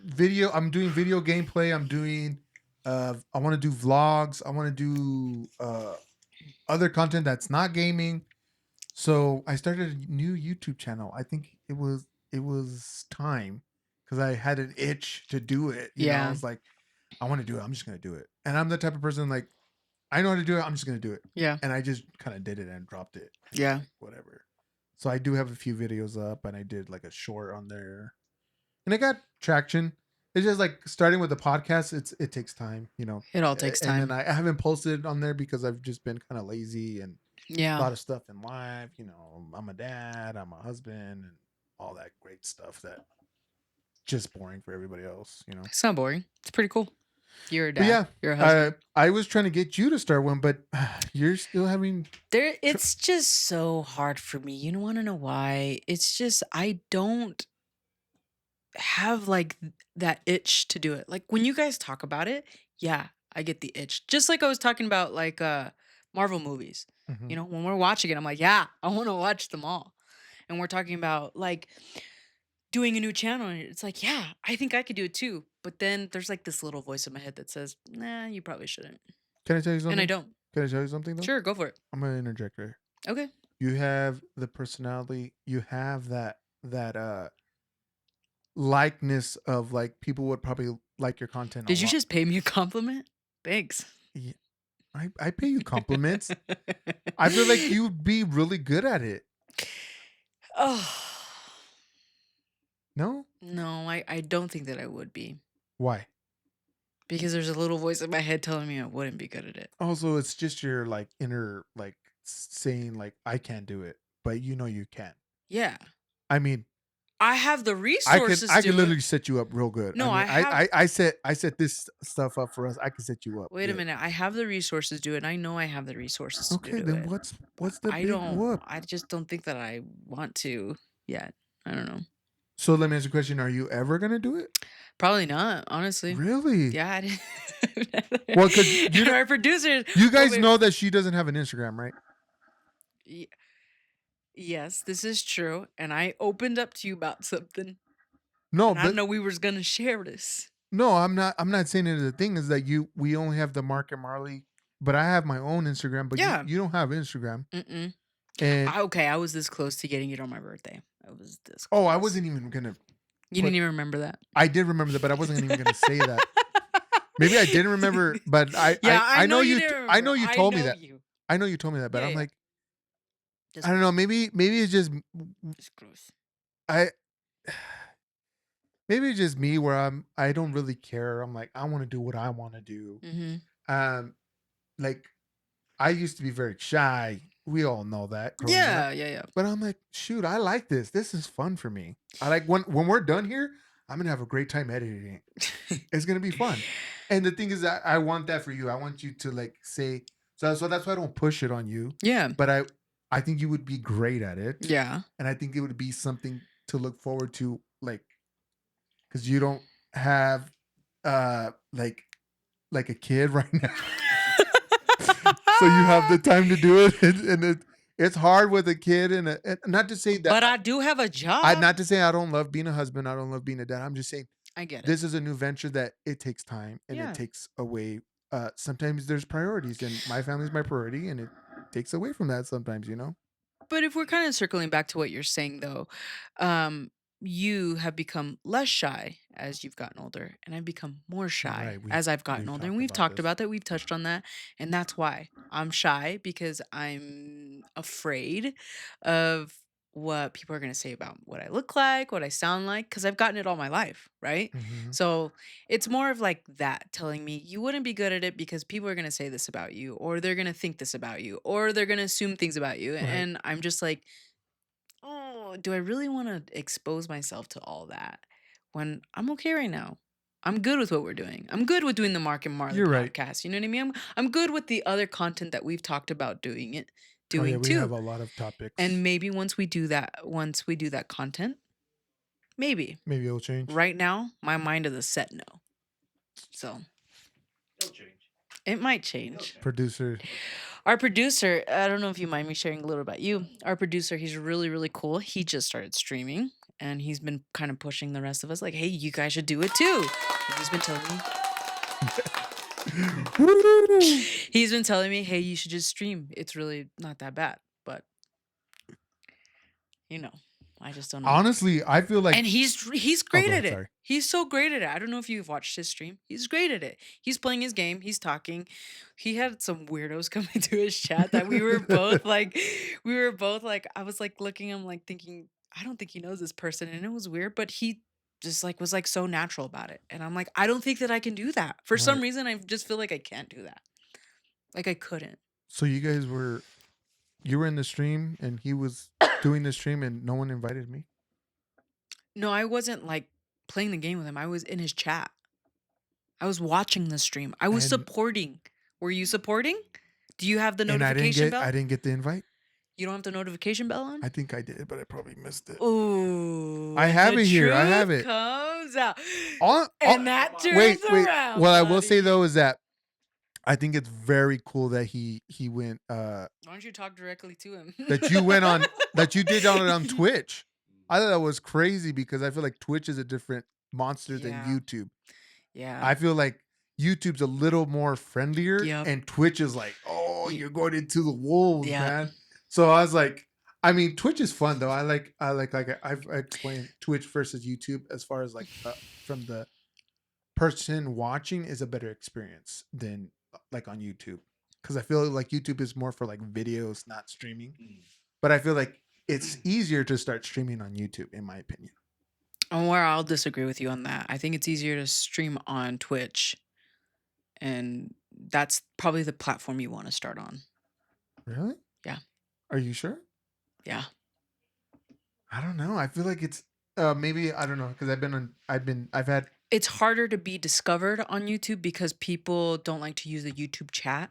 video. I'm doing video gameplay. I'm doing I want to do vlogs. I want to do other content that's not gaming. So I started a new YouTube channel. I think it was time because I had an itch to do it. I yeah, was like, I want to do it. I'm just gonna do it. And I'm the type of person like I know how to do it. I'm just gonna do it. yeah, And I just kind of did it and dropped it. And it's yeah. like whatever. So I do have a few videos up, and I did like a short on there, and it got traction. It's just like starting with the podcast. It takes time. It all takes And then time. I haven't posted on there because I've just been kind of lazy and a Yeah, lot of stuff in life. I'm a dad, I'm a husband, and all that great stuff that just boring for everybody else. it's not boring. It's pretty cool. You're a But dad. yeah, You're a husband. I was trying to get you to start one, but you're still having. There, Tr- it's just so hard for me. You want to know why? It's just I don't have like that itch to do it. Like when you guys talk about it, yeah, I get the itch. Just like I was talking about like Marvel movies. Mhm. When we're watching it, I'm like, yeah, I want to watch them all. And we're talking about like doing a new channel and it's like, yeah, I think I could do it too. But then there's like this little voice in my head that says, nah, you probably shouldn't. Can I tell you And I something? don't. Can I tell you something though? Sure, go for it. I'm gonna interject right here. Okay. You have the personality. You have that likeness of like people would probably like your content a Did you lot. just pay me a compliment? Thanks. Yeah, I pay you compliments. I feel like you'd be really good at it. Oh, No? no, I don't think that I would be. Why? Because there's a little voice in my head telling me I wouldn't be good at it. Also, it's just your like inner like saying like I can't do it, but you know you can. Yeah. I mean, I have the I can resources I to can do it. literally set you up real good. I No, mean, I have I set this stuff up for us. I can set you up wait a good. minute. I have the resources to do it. And I know I have the resources to Okay, do then it. what's the I big don't whoop? I just don't think that I want to yet. I don't know. So let me ask you a question. Are you ever gonna do it? Probably not, honestly. Really? Yeah, I didn't. Well, because And our producers, you oh guys wait, know that she doesn't have an Instagram, right? y- yes, this is true. And I opened up to you about something, No, and I but know we was gonna share this. no, I'm not saying it. The thing is that we only have the Mark and Marley, but I have my own Instagram, but you Yeah. you don't have Instagram. Mm-mm. And Okay, I was this close to getting it on my birthday. I was this oh, I close. wasn't even gonna You put didn't even remember that. I did remember that, but I wasn't even gonna say that. Maybe I didn't remember, but I Yeah, I, I I know know you you didn't I remember. know you I told me know that. you. I know you told me that, but Yeah, I'm yeah. like, This I don't know, close. maybe it's just This close. I maybe it's just me where I don't really care. I'm like, I want to do what I want to do. Mm-hmm. Um like I used to be very shy. We all know that growing up. Yeah, yeah, yeah. But I'm like, shoot, I like this. This is fun for me. I like when we're done here, I'm gonna have a great time editing it. It's gonna be fun. And the thing is that I want that for you. I want you to like say so that's why I don't push it on you. Yeah, But I think you would be great at it. yeah. And I think it would be something to look forward to, like because you don't have like a kid right now. So you have the time to do it, and it's hard with a kid, and not to say that But I do have a I job. not to say I don't love being a husband, I don't love being a dad. I'm just saying I get it. this is a new venture that it takes time and it Yeah. takes away. Sometimes there's priorities, and my family's my priority, and it takes away from that sometimes. But if we're kind of circling back to what you're saying though, um, you have become less shy as you've gotten older, and I've become more shy Right? We've as I've gotten we've older. And talked we've about talked this. about that, we've touched on that. And that's why I'm shy because I'm afraid of what people are going to say about what I look like, what I sound like, because I've gotten it all my life, right? Mhm. So it's more of like that telling me you wouldn't be good at it because people are going to say this about you, or they're going to think this about you, or they're going to assume things about you. Right. And I'm just like, oh, do I really want to expose myself to all that when I'm okay right now? I'm good with what we're doing. I'm good with doing the Mark and Marley You're right. podcast. You know what I mean? I'm good with the other content that we've talked about Oh, yeah, doing we have too. a lot of And topics. maybe once we do that content, maybe. Maybe it'll change. Right now, my mind is a set no. So it might change. Producer. Our producer, I don't know if you mind me sharing a little about you. Our producer, he's really, really cool. He just started streaming and he's been kind of pushing the rest of us like, hey, you guys should do it too. And he's been telling me, Woo! hey, you should just stream. It's really not that bad. But, you know, I just don't know. Honestly, I feel like. And he's Oh, great go at ahead. it. Sorry. He's so great at it. I don't know if you've watched his stream. He's great at it. He's playing his game. He's talking. He had some weirdos come into his chat that we were both like, I was like looking, I'm like thinking, I don't think he knows this person. And it was weird, but he just like was like so natural about it. And I'm like, I don't think that I can do that. For some Right. reason, I just feel like I can't do that. Like I couldn't. So you were in the stream and he was doing the stream and no one invited me. No, I wasn't like playing the game with him. I was in his chat. I was watching the stream. I was And supporting. Were you supporting? Do you have the and I didn't notification get bell? I didn't get the invite. You don't have the notification bell on? I think I did, but I probably missed it. Ooh, I and have the it here. I have truth it. comes out. On And that turns wait. around, What I will say though buddy. is that I think it's very cool that he went Why don't you talk directly to him? that you went on that you did on it on Twitch. I thought that was crazy because I feel like Twitch is a different monster than Yeah. YouTube. Yeah. I feel like YouTube's a little more friendlier Yep. and Twitch is like, oh, Ye- you're going into the wolves, Yeah. man. So I was like, I mean, Twitch is fun though. I've explained Twitch versus YouTube as far as like from the person watching is a better experience than like on YouTube because I feel like YouTube is more for like videos, not streaming. But I feel like it's easier to start streaming on YouTube, in my opinion. Oh, where I'll disagree with you on that. I think it's easier to stream on Twitch, and that's probably the platform you want to start on. Really? Yeah. Are you sure? Yeah. I don't know. I feel like it's maybe I don't know because I've had. It's harder to be discovered on YouTube because people don't like to use the YouTube chat.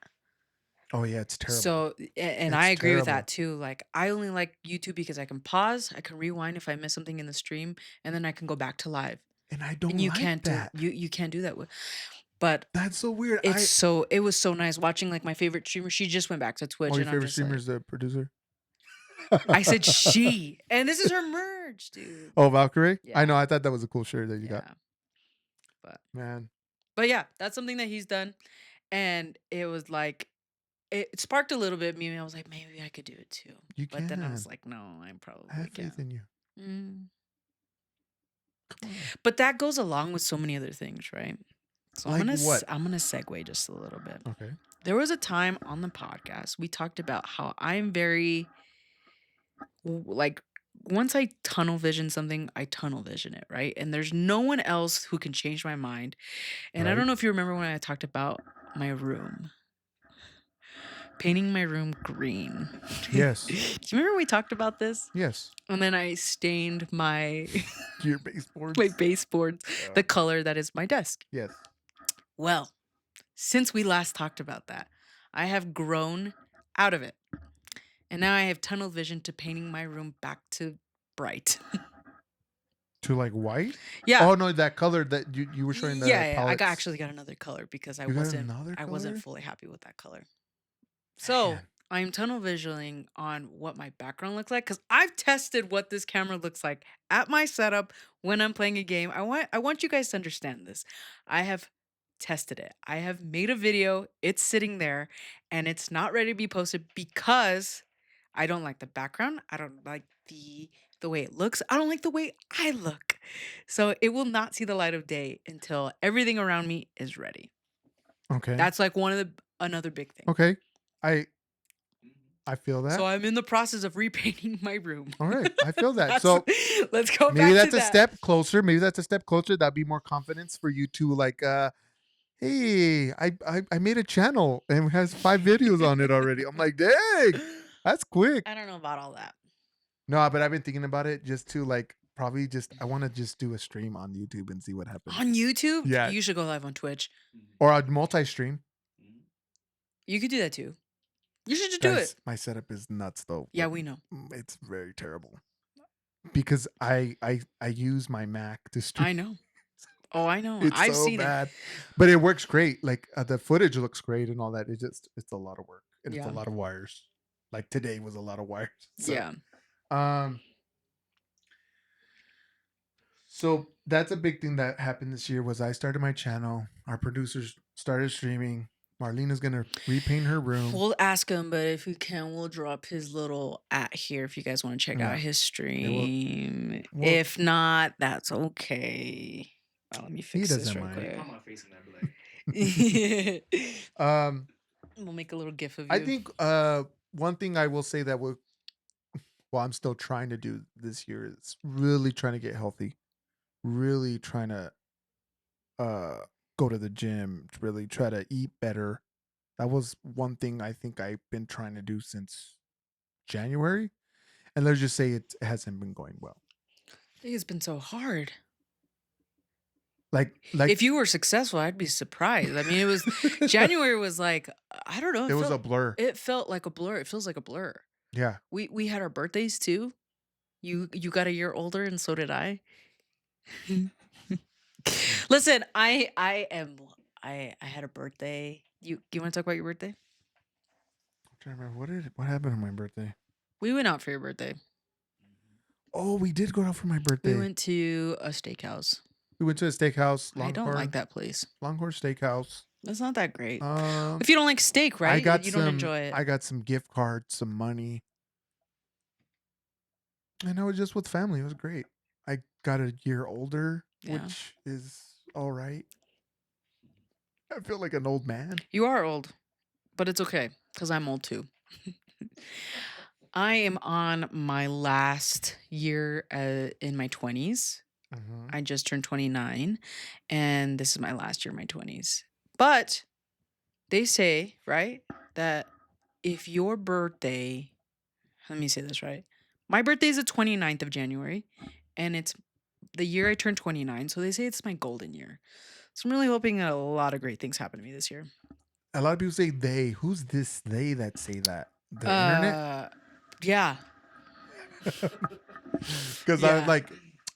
Oh yeah, it's terrible. So, and I It's agree with terrible. that too. Like, I only like YouTube because I can pause, I can rewind if I miss something in the stream, and then I can go back to live. And I And don't you like can't do that. you can't do that with. But That's so weird. it was so nice watching like my favorite streamer. She just went back to Twitch, Your and I'm favorite just streamer like, is the producer. I said she, and this is her merge, dude. Oh, Valkyrie. I know. Yeah, I thought that was a cool shirt that you got, yeah. But man. but yeah, that's something that he's done, and it was like it sparked a little bit of me. I was like, maybe I could do it too. You But then I can. was like, no, I I probably have faith can't. in you. Mm. Come on. But that goes along with so many other things, right? So Like what? I'm gonna segue just a little bit. Okay. There was a time on the podcast we talked about how I'm very like once I tunnel vision something, I tunnel vision it, right? And there's no one else who can change my mind. And I Right. don't know if you remember when I talked about my room, painting my room green. Yes. Do you remember we talked about this? Yes. And then I stained my Your baseboards. my baseboards Yeah. the color that is my desk. Yes. Well, since we last talked about that, I have grown out of it. And now I have tunnel vision to painting my room back to bright. To like white. Yeah. Oh no, that color that you were showing the Yeah, I palettes. actually got another color because You got another I wasn't color? fully happy with that color. So Man. I'm tunnel visioning on what my background looks like because I've tested what this camera looks like at my setup when I'm playing a game. I want you guys to understand this. I have tested it. I have made a video. It's sitting there and it's not ready to be posted because I don't like the background. I don't like the way it looks. I don't like the way I look. So it will not see the light of day until everything around me is ready. Okay. That's like another big thing. Okay. I I feel So that. I'm in the process of repainting my room. All right, I feel that. That's So let's go maybe back to that's a that. step closer. Maybe that's a step closer. That'd be more confidence for you to like. Hey, I made a channel and it has 5 videos on it already. I'm like, dang, that's quick. I don't know about all that. No, but I've been thinking about it just to like probably just I want to just do a stream on YouTube and see what happens. On YouTube, Yeah, you should go live on Twitch. or a multi-stream. You could do that too. You should just do it. Guys, my setup is nuts though. Yeah, we know. It's very terrible because I use my Mac to stream. I know. Oh, I know. It's I've so seen it. bad, but it works great. Like the footage looks great and all that. It's a lot of work and it's a Yeah. lot of wires. Like today was a lot of wires. So Yeah. um, so that's a big thing that happened this year was I started my channel. Our producers started streaming. Marlena's gonna repaint her room. We'll ask him, but if we can, we'll drop his little at here if you guys want to check Yeah, out his yeah. Well, stream. well, If not, that's okay. Oh, let me he fix this doesn't real mind. quick. Put my face in there, be like, um, We'll make a little gif of I you. think one thing I will say that well, I'm still trying to do this year is really trying to get healthy. Really trying to uh go to the gym, to really try to eat better. That was one thing I think I've been trying to do since January. And let's just say it hasn't been going well. I think it's been so hard. Like If you were successful, I'd be surprised. I mean, it was January was like I don't know. it was a blur. It felt like a blur. It feels like a blur. Yeah. We had our birthdays too. You got a year older, and so did I. Listen, I had a birthday. You want to talk about your birthday? I'm trying to remember what happened on my birthday. We went out for your birthday. Oh, we did go out for my We birthday. went to a steakhouse. We went to a steakhouse, I don't like that place. Longhorn Steakhouse. It's not that great. Um, If you don't like steak, right? You don't enjoy it. I got some gift cards, some money, and I was just with family. It was great. I got a year older, Yeah. which is all right. I feel like an old man. You are old, but it's okay because I'm old too. I am on my last year in my 20s. Mhm. I just turned 29, and this is my last year in my 20s. But they say, right, that if your birthday, let me say this right. My birthday is the 29th of January, and it's the year I turned 29. So they say it's my golden year. So I'm really hoping that a lot of great things happen to me this year. A lot of people say they. Who's this they that say that? The internet? Yeah. Because I was Yeah. like,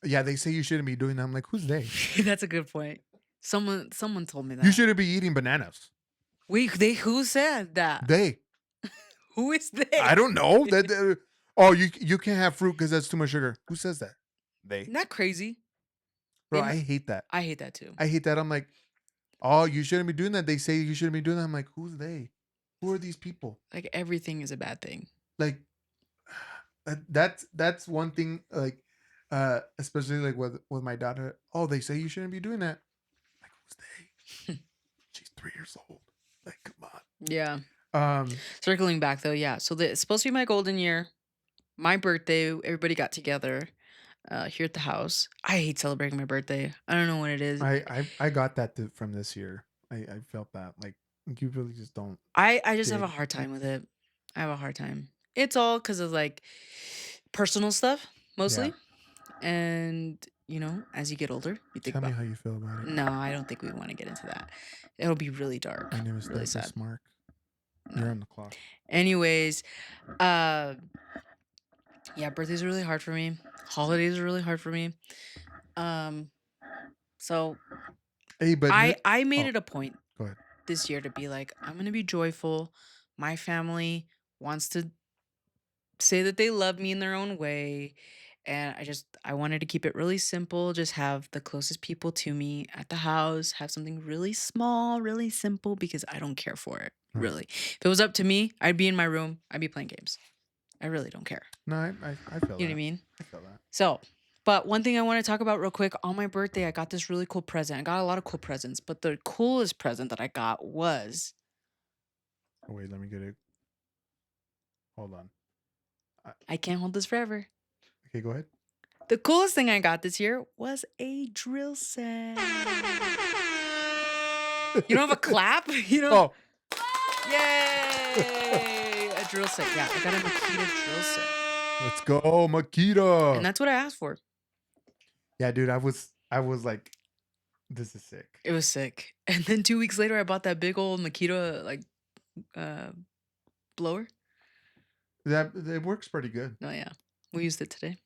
yeah, they say you shouldn't be doing that. I'm like, who's they? That's a good point. Someone told me that. You shouldn't be eating bananas. Who said that? They. Who is they? I don't know. Oh, you can't have fruit because that's too much sugar. Who says that? They. Not crazy. Bro, In- I hate that. I hate that too. I hate that. I'm like, oh, you shouldn't be doing that. They say you shouldn't be doing that. I'm like, who's they? Who are these people? Like everything is a bad thing. Like, that's one thing. Like, especially like with my daughter. Oh, they say you shouldn't be doing that. Like, who's they? She's 3 years old. Like, come on. Yeah. Um, Circling back though, yeah. So it's supposed to be my golden year. My birthday, everybody got together here at the house. I hate celebrating my birthday. I don't know what it is. I got that from this year. I felt that like you really just don't. I just have a dig. hard time with it. I have a hard time. It's all because of like personal stuff mostly. And as you get older, you think Tell me about. how you feel about it. No, I don't think we want to get into that. It'll be really dark. My name is really Douglas sad. Mark. No. You're on the clock. Anyways, yeah, birthdays are really hard for me. Holidays are really hard for me. So Hey, but I made oh, it a point go ahead. this year to be like, I'm gonna be joyful. My family wants to say that they love me in their own way. And I wanted to keep it really simple, just have the closest people to me at the house, have something really small, really simple, because I don't care for it. Right. Really. If it was up to me, I'd be in my room, I'd be playing games. I really don't care. No, I feel that. You know what I mean? I feel that. So, but one thing I want to talk about real quick, on my birthday, I got this really cool present. I got a lot of cool presents, but the coolest present that I got was Oh wait, let me get it. Hold on. I can't hold this forever. Okay, go ahead. The coolest thing I got this year was a drill set. You don't have a clap? You know? Oh. Yay! A drill set. Yeah, I got a Makita drill set. Let's go, And Makita. that's what I asked for. Yeah, dude, I was like, this is sick. It was sick. And then 2 weeks later, I bought that big old Makita, like, uh, blower. That it works pretty good. Oh, yeah. We used it today.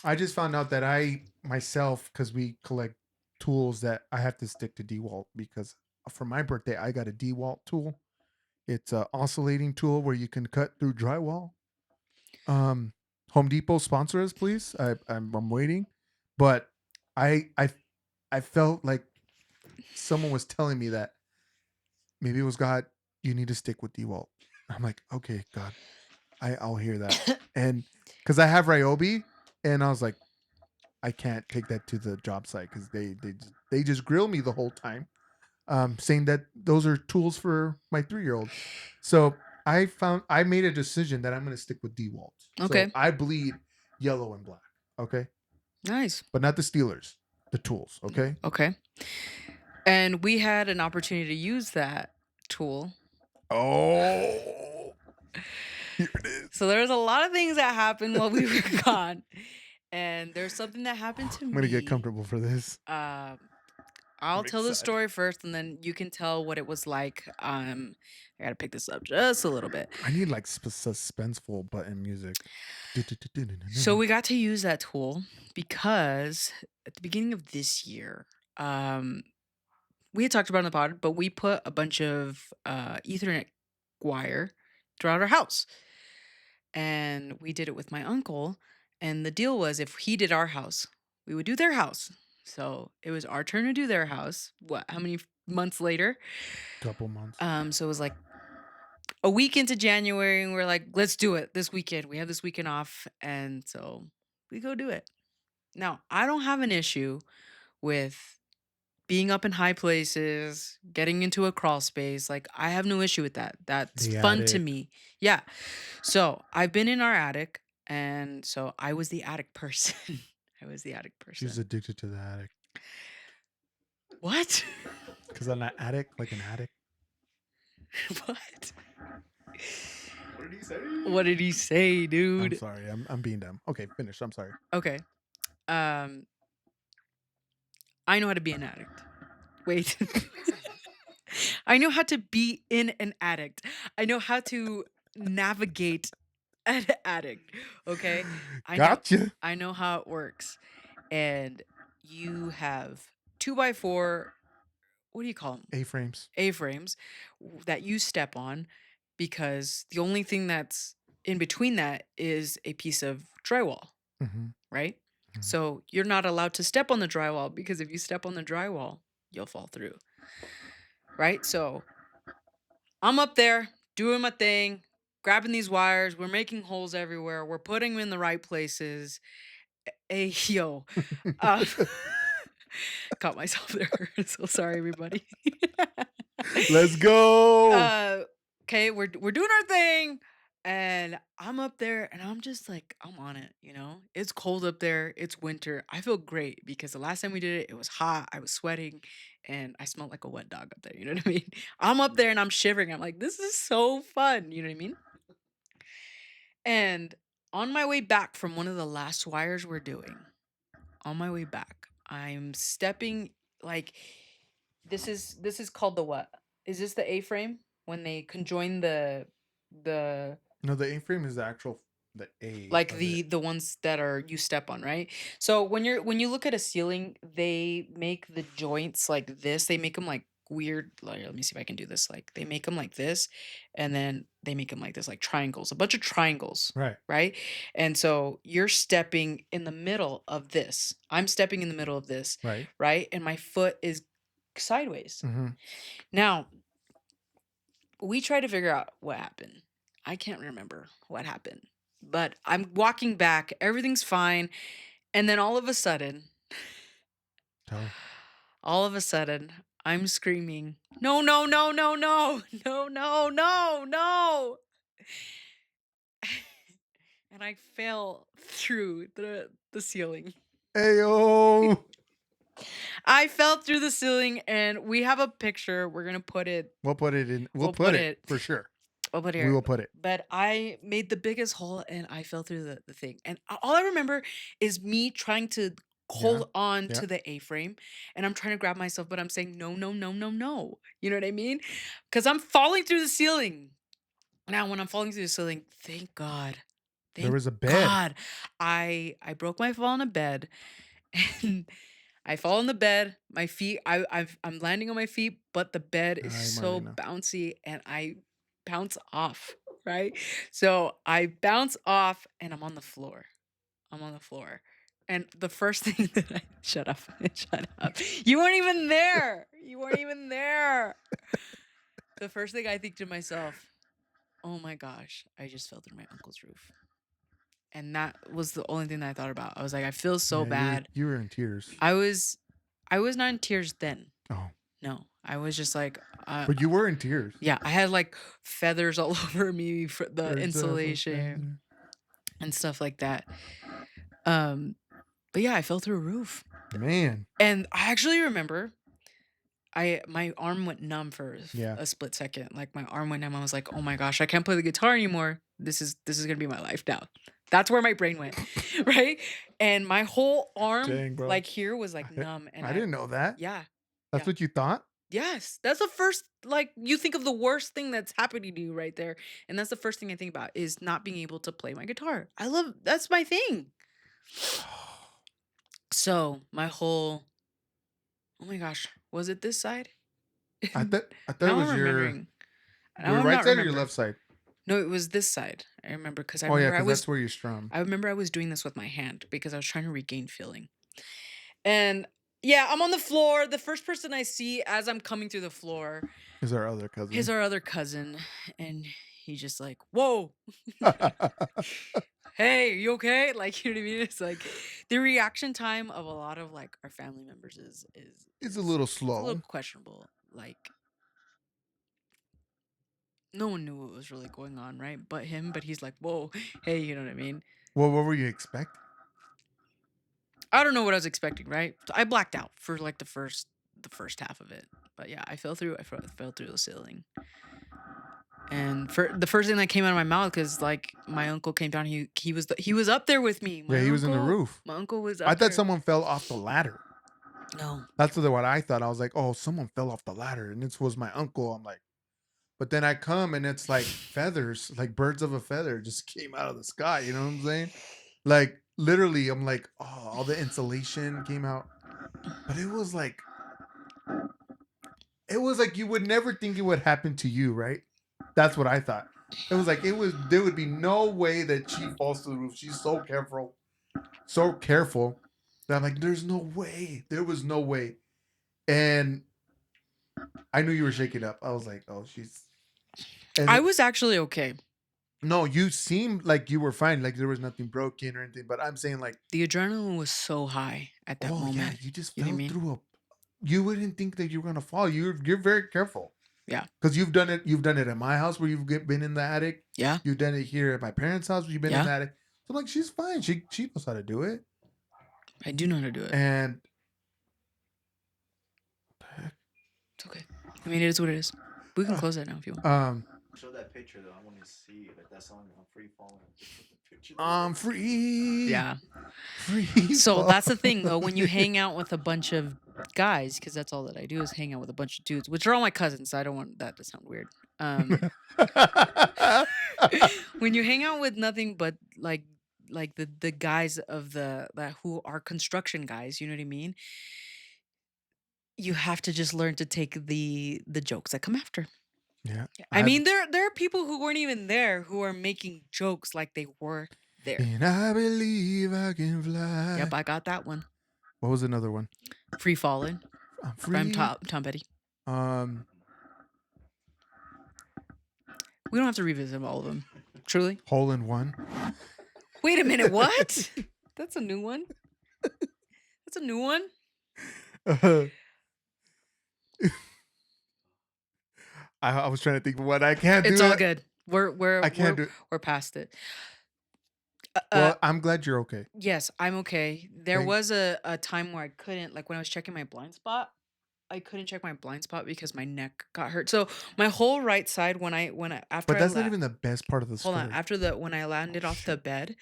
I just found out that I myself, because we collect tools, that I have to stick to DeWalt because for my birthday I got a DeWalt tool. It's a oscillating tool where you can cut through drywall. Home Depot sponsor us, please. I'm waiting, but I I I felt like someone was telling me that maybe it was God. You need to stick with DeWalt. I'm like, okay, God, I'll hear that. And because I have Ryobi, and I was like, I can't take that to the job site because they just grill me the whole time, saying that those are tools for my 3-year-old. So I made a decision that I'm going to stick with DeWalt. So Okay. I bleed yellow and black. Okay, Nice. but not the Steelers, the tools. Okay. Okay. And we had an opportunity to use that tool. Oh, here it is. So there was a lot of things that happened while we were gone. And there's something that happened to I'm me. gonna get comfortable for this. I'll I'm tell the excited. story first, and then you can tell what it was like. I gotta pick this up just a little bit. I need like suspenseful button music. So we got to use that tool because at the beginning of this year, we had talked about it on the pod, but we put a bunch of Ethernet wire throughout our house. And we did it with my uncle. And the deal was if he did our house, we would do their house. So it was our turn to do their house. How many months later? Couple months. So it was like a week into January, and we're like, let's do it this weekend. We have this weekend off. And so we go do it. Now, I don't have an issue with being up in high places, getting into a crawl space. Like, I have no issue with that. That's The fun to attic. me. Yeah. So I've been in our attic, and so I was the attic person. I was the attic She's person. addicted to the attic. What? Because I'm an addict, like an addict. What? What did he say? What did he say, I'm dude? sorry. I'm being dumb. Okay, finish. I'm sorry. Okay. I know how to be an addict. Wait. I know how to be in an addict. I know how to navigate an addict. Okay. Gotcha. I know how it works. And you have 2x4, what do you call them? A-frames. A-frames that you step on, because the only thing that's in between that is a piece of drywall, Mm-hmm. right? Mhm. So you're not allowed to step on the drywall, because if you step on the drywall, you'll fall through. Right? So I'm up there doing my thing, grabbing these wires. We're making holes everywhere. We're putting them in the right places. Hey, yo. Uh, caught myself there. So sorry, everybody. Let's go. Okay, we're doing our thing, and I'm up there, and I'm just like, I'm on it. It's cold up there. It's winter. I feel great because the last time we did it, it was hot. I was sweating, and I smelled like a wet dog up there. You know what I mean? I'm up there and I'm shivering. I'm like, this is so fun. You know what I mean? And on my way back from one of the last wires we're doing, on my way back, I'm stepping like this is called the what? Is this the A-frame when they conjoin the No, the A-frame is the actual the A like of the it. the ones that are you step on, right? So when you look at a ceiling, they make the joints like this. They make them like weird. Like, let me see if I can do this. Like they make them like this, and then they make them like this, like triangles, a bunch of triangles, Right. right? And so you're stepping in the middle of this. I'm stepping in the middle of this, Right. right? And my foot is sideways. Mm-hmm. Now, we try to figure out what happened. I can't remember what happened, but I'm walking back. Everything's fine. And then all of a sudden, Tell. all of a sudden, I'm screaming, no, no, no, no, no, no, no, no, no. and I fell through the ceiling. Ayo. I fell through the ceiling, and we have a picture. We're gonna put it. We'll put it in. We'll We'll put put it it. for sure. We'll put it We here. will put it. But I made the biggest hole, and I fell through the thing. And all I remember is me trying to hold on yeah. to the A-frame, and I'm trying to grab myself, but I'm saying no, no, no, no, no. You know what I mean? Because I'm falling through the ceiling. Now, when I'm falling through the ceiling, thank God. There Thank was a bed. God. I broke my fall in a bed, and I fall in the bed. My feet, I'm landing on my feet, but the bed is Ay, so Marlena. bouncy, and I bounce off. Right, so I bounce off, and I'm on the floor. I'm on the floor, and the first thing that I shut up, shut up. You weren't even there. You weren't even there. The first thing I think to myself, oh my gosh, I just fell through my uncle's roof. And that was the only thing that I thought about. I was like, I feel so Yeah, bad. you were in tears. I was not in tears then. Oh, No, I was just like, but you were in tears. yeah, I had like feathers all over me for the Birds of a insulation and stuff like that. But yeah, I fell through a roof. Man. And I actually remember my arm went numb for Yeah. a split second. Like my arm went numb. I was like, oh my gosh, I can't play the guitar anymore. This is gonna be my life now. That's where my brain went. Right? And my whole arm, Dang, bro. like here, was like numb. And I didn't know that. Yeah. That's yeah. what you thought? Yes. That's the first, like, you think of the worst thing that's happening to you right there. And that's the first thing I think about is not being able to play my guitar. That's my thing. So my whole, oh my gosh, was it this side? I thought it Now was I'm your remembering. Now I'm right not side or your remembering. left side? No, it was this side. I remember because I Oh yeah, remember I because was that's where you strum. I remember I was doing this with my hand because I was trying to regain feeling. And yeah, I'm on the floor. The first person I see as I'm coming through the floor Is our other cousin. is our other cousin, and he's just like, "Whoa, hey, you okay?" Like, you know what I mean? It's like the reaction time of a lot of like our family members It's a little it's a little slow. questionable. Like, no one knew what was really going on, right? But him. But he's like, "Whoa, hey," you know what I mean? Well, what were you expecting? I don't know what I was expecting, right? So I blacked out for like the first half of it. But yeah, I fell through the ceiling. And for the first thing that came out of my mouth, because like my uncle came down, he was up there with me. Yeah, he was in the roof. My uncle was up I there. thought someone fell off the ladder. No. That's what I thought. I was like, oh, someone fell off the ladder, and this was my uncle. I'm like, but then I come and it's like feathers, like birds of a feather, just came out of the sky. You know what I'm saying? Like literally, I'm like, oh, all the insulation came out, but it was like you would never think it would happen to you, right? That's what I thought. It was like there would be no way that she falls to the roof. She's so careful, so careful. That I'm like, there's no way. There was no way. And I knew you were shaking up. I was like, oh, she's. And I was actually okay. no, you seemed like you were fine, like there was nothing broken or anything. But I'm saying like The adrenaline was so high at that moment. yeah, you just You know fell what I mean? through a. You wouldn't think that you were gonna fall. You're very careful. Yeah. Because you've done it. You've done it at my house where you've been in the attic. Yeah. You've done it here at my parents' house where you've been in Yeah. the attic. So I'm like, she's fine. She knows how to do it. I do know how to do it. And It's okay. I mean, it is what it is. We can close that now if you want. Show that picture though. I want to see like that song. I'm free falling. I'm free. Yeah. Free. So fall. that's the thing though, when you hang out with a bunch of guys, because that's all that I do is hang out with a bunch of dudes, which are all my cousins. So I don't want that to sound weird. When you hang out with nothing but like the guys of that who are construction guys, you know what I mean? You have to just learn to take the jokes that come after. Yeah. I mean, there are people who weren't even there who are making jokes like they were there. And I believe I can fly. Yep, I got that one. What was another one? Free Falling. I'm From free. Tom Petty. We don't have to revisit all of them. Truly. Hole in One. Wait a minute, what? That's a new one. That's a new one. I was trying to think of what I can't do. It's all good. We're I can't do it. we're past it. Uh, uh, Well, I'm glad you're okay. yes, I'm okay. There Thank. was a time where I couldn't, like when I was checking my blind spot, I couldn't check my blind spot because my neck got hurt. So my whole right side, when I after But I that's not even the best part of the hold on, story. after the when I Oh landed off the shit. bed,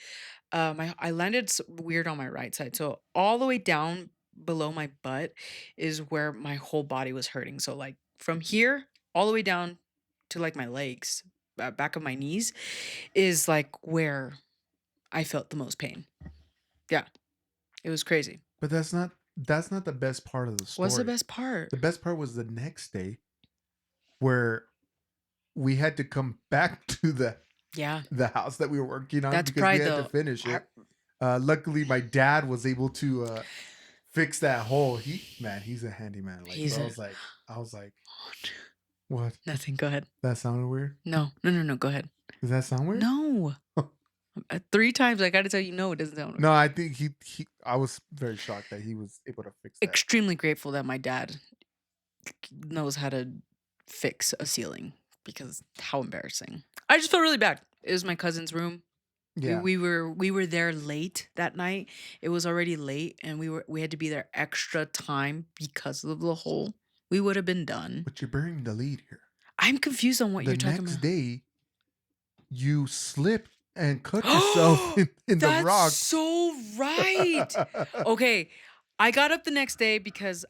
I landed weird on my right side. So all the way down below my butt is where my whole body was hurting. So like from here all the way down to like my legs, back of my knees is like where I felt the most pain. Yeah, it was crazy. But that's not the best part of the What's the story. best part? The best part was the next day where we had to come back to Yeah, the house that we were working on that's because we probably had to the finish it. Luckily, my dad was able to fix that hole. He's a handyman. Like, he's so a I was like, what? nothing. Go ahead. That sounded weird. No, no, no, no. Go ahead. Does that sound weird? No. 3 times I got to tell you, no, it doesn't sound No, weird. I think he. I was very shocked that he was able to fix that. Extremely grateful that my dad knows how to fix a ceiling because how embarrassing. I just felt really bad. It was my cousin's room. We, Yeah, we were there late that night. It was already late and we had to be there extra time because of the hole. We would have been done. but you're burying the lead here. I'm confused on what The you're talking next about. day, you slip and cut yourself in the That's rocks. so right. Okay, I got up the next day because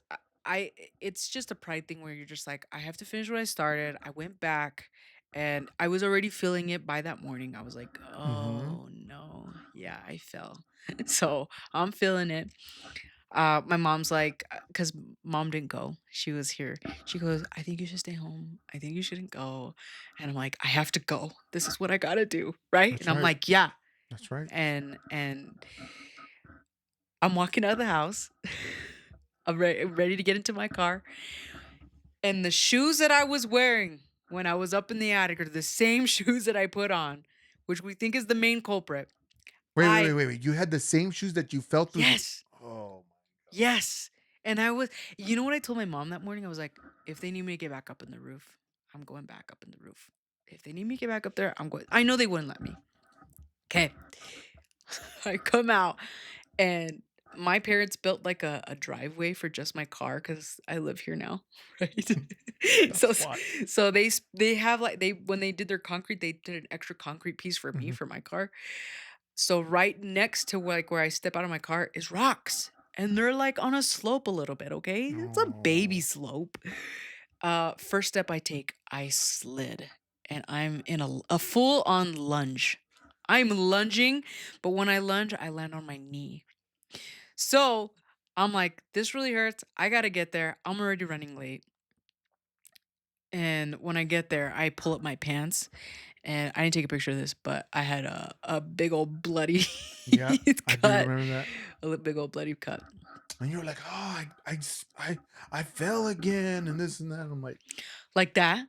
it's just a pride thing where you're just like, I have to finish what I started. I went back and I was already feeling it by that morning. I was like, Hmm. oh no. Yeah, I fell. So I'm feeling it. My mom's like, because mom didn't go. She was here. She goes, I think you should stay home. I think you shouldn't go. And I'm like, I have to go. This is what I gotta do. Right. That's And I'm right. like, yeah. That's right. And I'm walking out of the house. I'm ready to get into my car. And the shoes that I was wearing when I was up in the attic are the same shoes that I put on, which we think is the main culprit. Wait, wait, wait, I, wait, wait. You had the same shoes that you fell through the. yes, Oh yes. And I was, you know what I told my mom that morning? I was like, if they need me to get back up in the roof, I'm going back up in the roof. If they need me to get back up there, I'm going. I know they wouldn't let me. Okay. I come out and my parents built like a driveway for just my car because I live here now, right? my so god. so they have like they when they did their concrete, they did an extra concrete piece for me Mhm. for my car. So right next to like where I step out of my car is rocks. And they're like on a slope a little bit, okay? It's a baby Oh. slope. First step I take, I slid and I'm in a full on lunge. I'm lunging, but when I lunge, I land on my knee. So I'm like, this really hurts. I gotta get there. I'm already running late. And when I get there, I pull up my pants and I didn't take a picture of this, but I had a big old bloody Yeah, I do cut. remember that. Big old bloody cut. And you were like, "Oh, I fell again," and this and that. I'm like, Like that.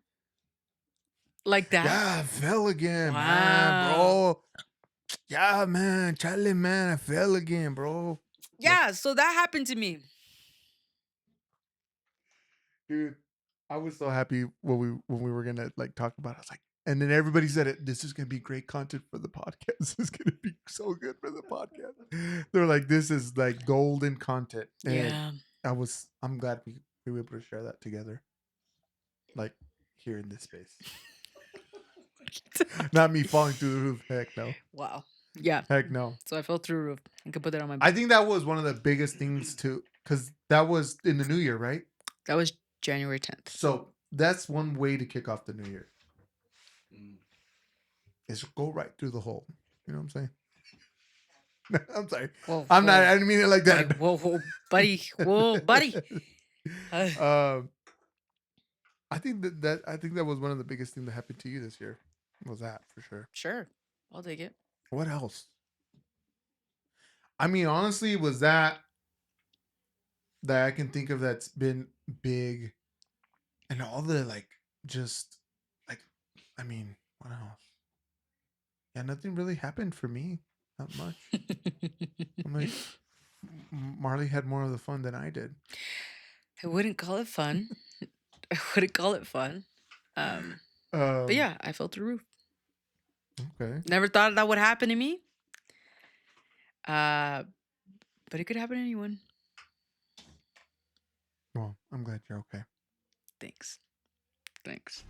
Like that. "Yeah, I fell again, man, Wow. bro. Yeah, man, Charlie, man, I fell again, bro." Like, Yeah, so that happened to me. dude, I was so happy when we were gonna like talk about it. I was like, and then everybody said it. This is gonna be great content for the podcast. This is gonna be so good for the podcast. They're like, this is like golden content, and Yeah. I'm glad we were able to share that together, like here in this space. Not me falling through the roof. Heck no. Wow. Yeah. Heck no. So I fell through a roof. I could put that on my I think that was one of the biggest things too, because that was in the new year, right? that was January 10th. So that's one way to kick off the new year. Mm. Is go right through the hole. You know what I'm saying? I'm sorry. Whoa, I'm not. whoa. I didn't mean it like Buddy, that. whoa, whoa, buddy. Whoa, buddy. um, I think that was one of the biggest things that happened to you this year. Was that for sure? Sure. I'll take it. What else? I mean, honestly, was that I can think of that's been big, and all the like, just like, I mean, what else? Yeah, nothing really happened for me. Not much. I'm like, Marley had more of the fun than I did. I wouldn't call it fun. I wouldn't call it fun. But Um, yeah, I fell through the roof. okay. Never thought that would happen to me. Uh, but it could happen to anyone. Well, I'm glad you're okay. Thanks. Thanks.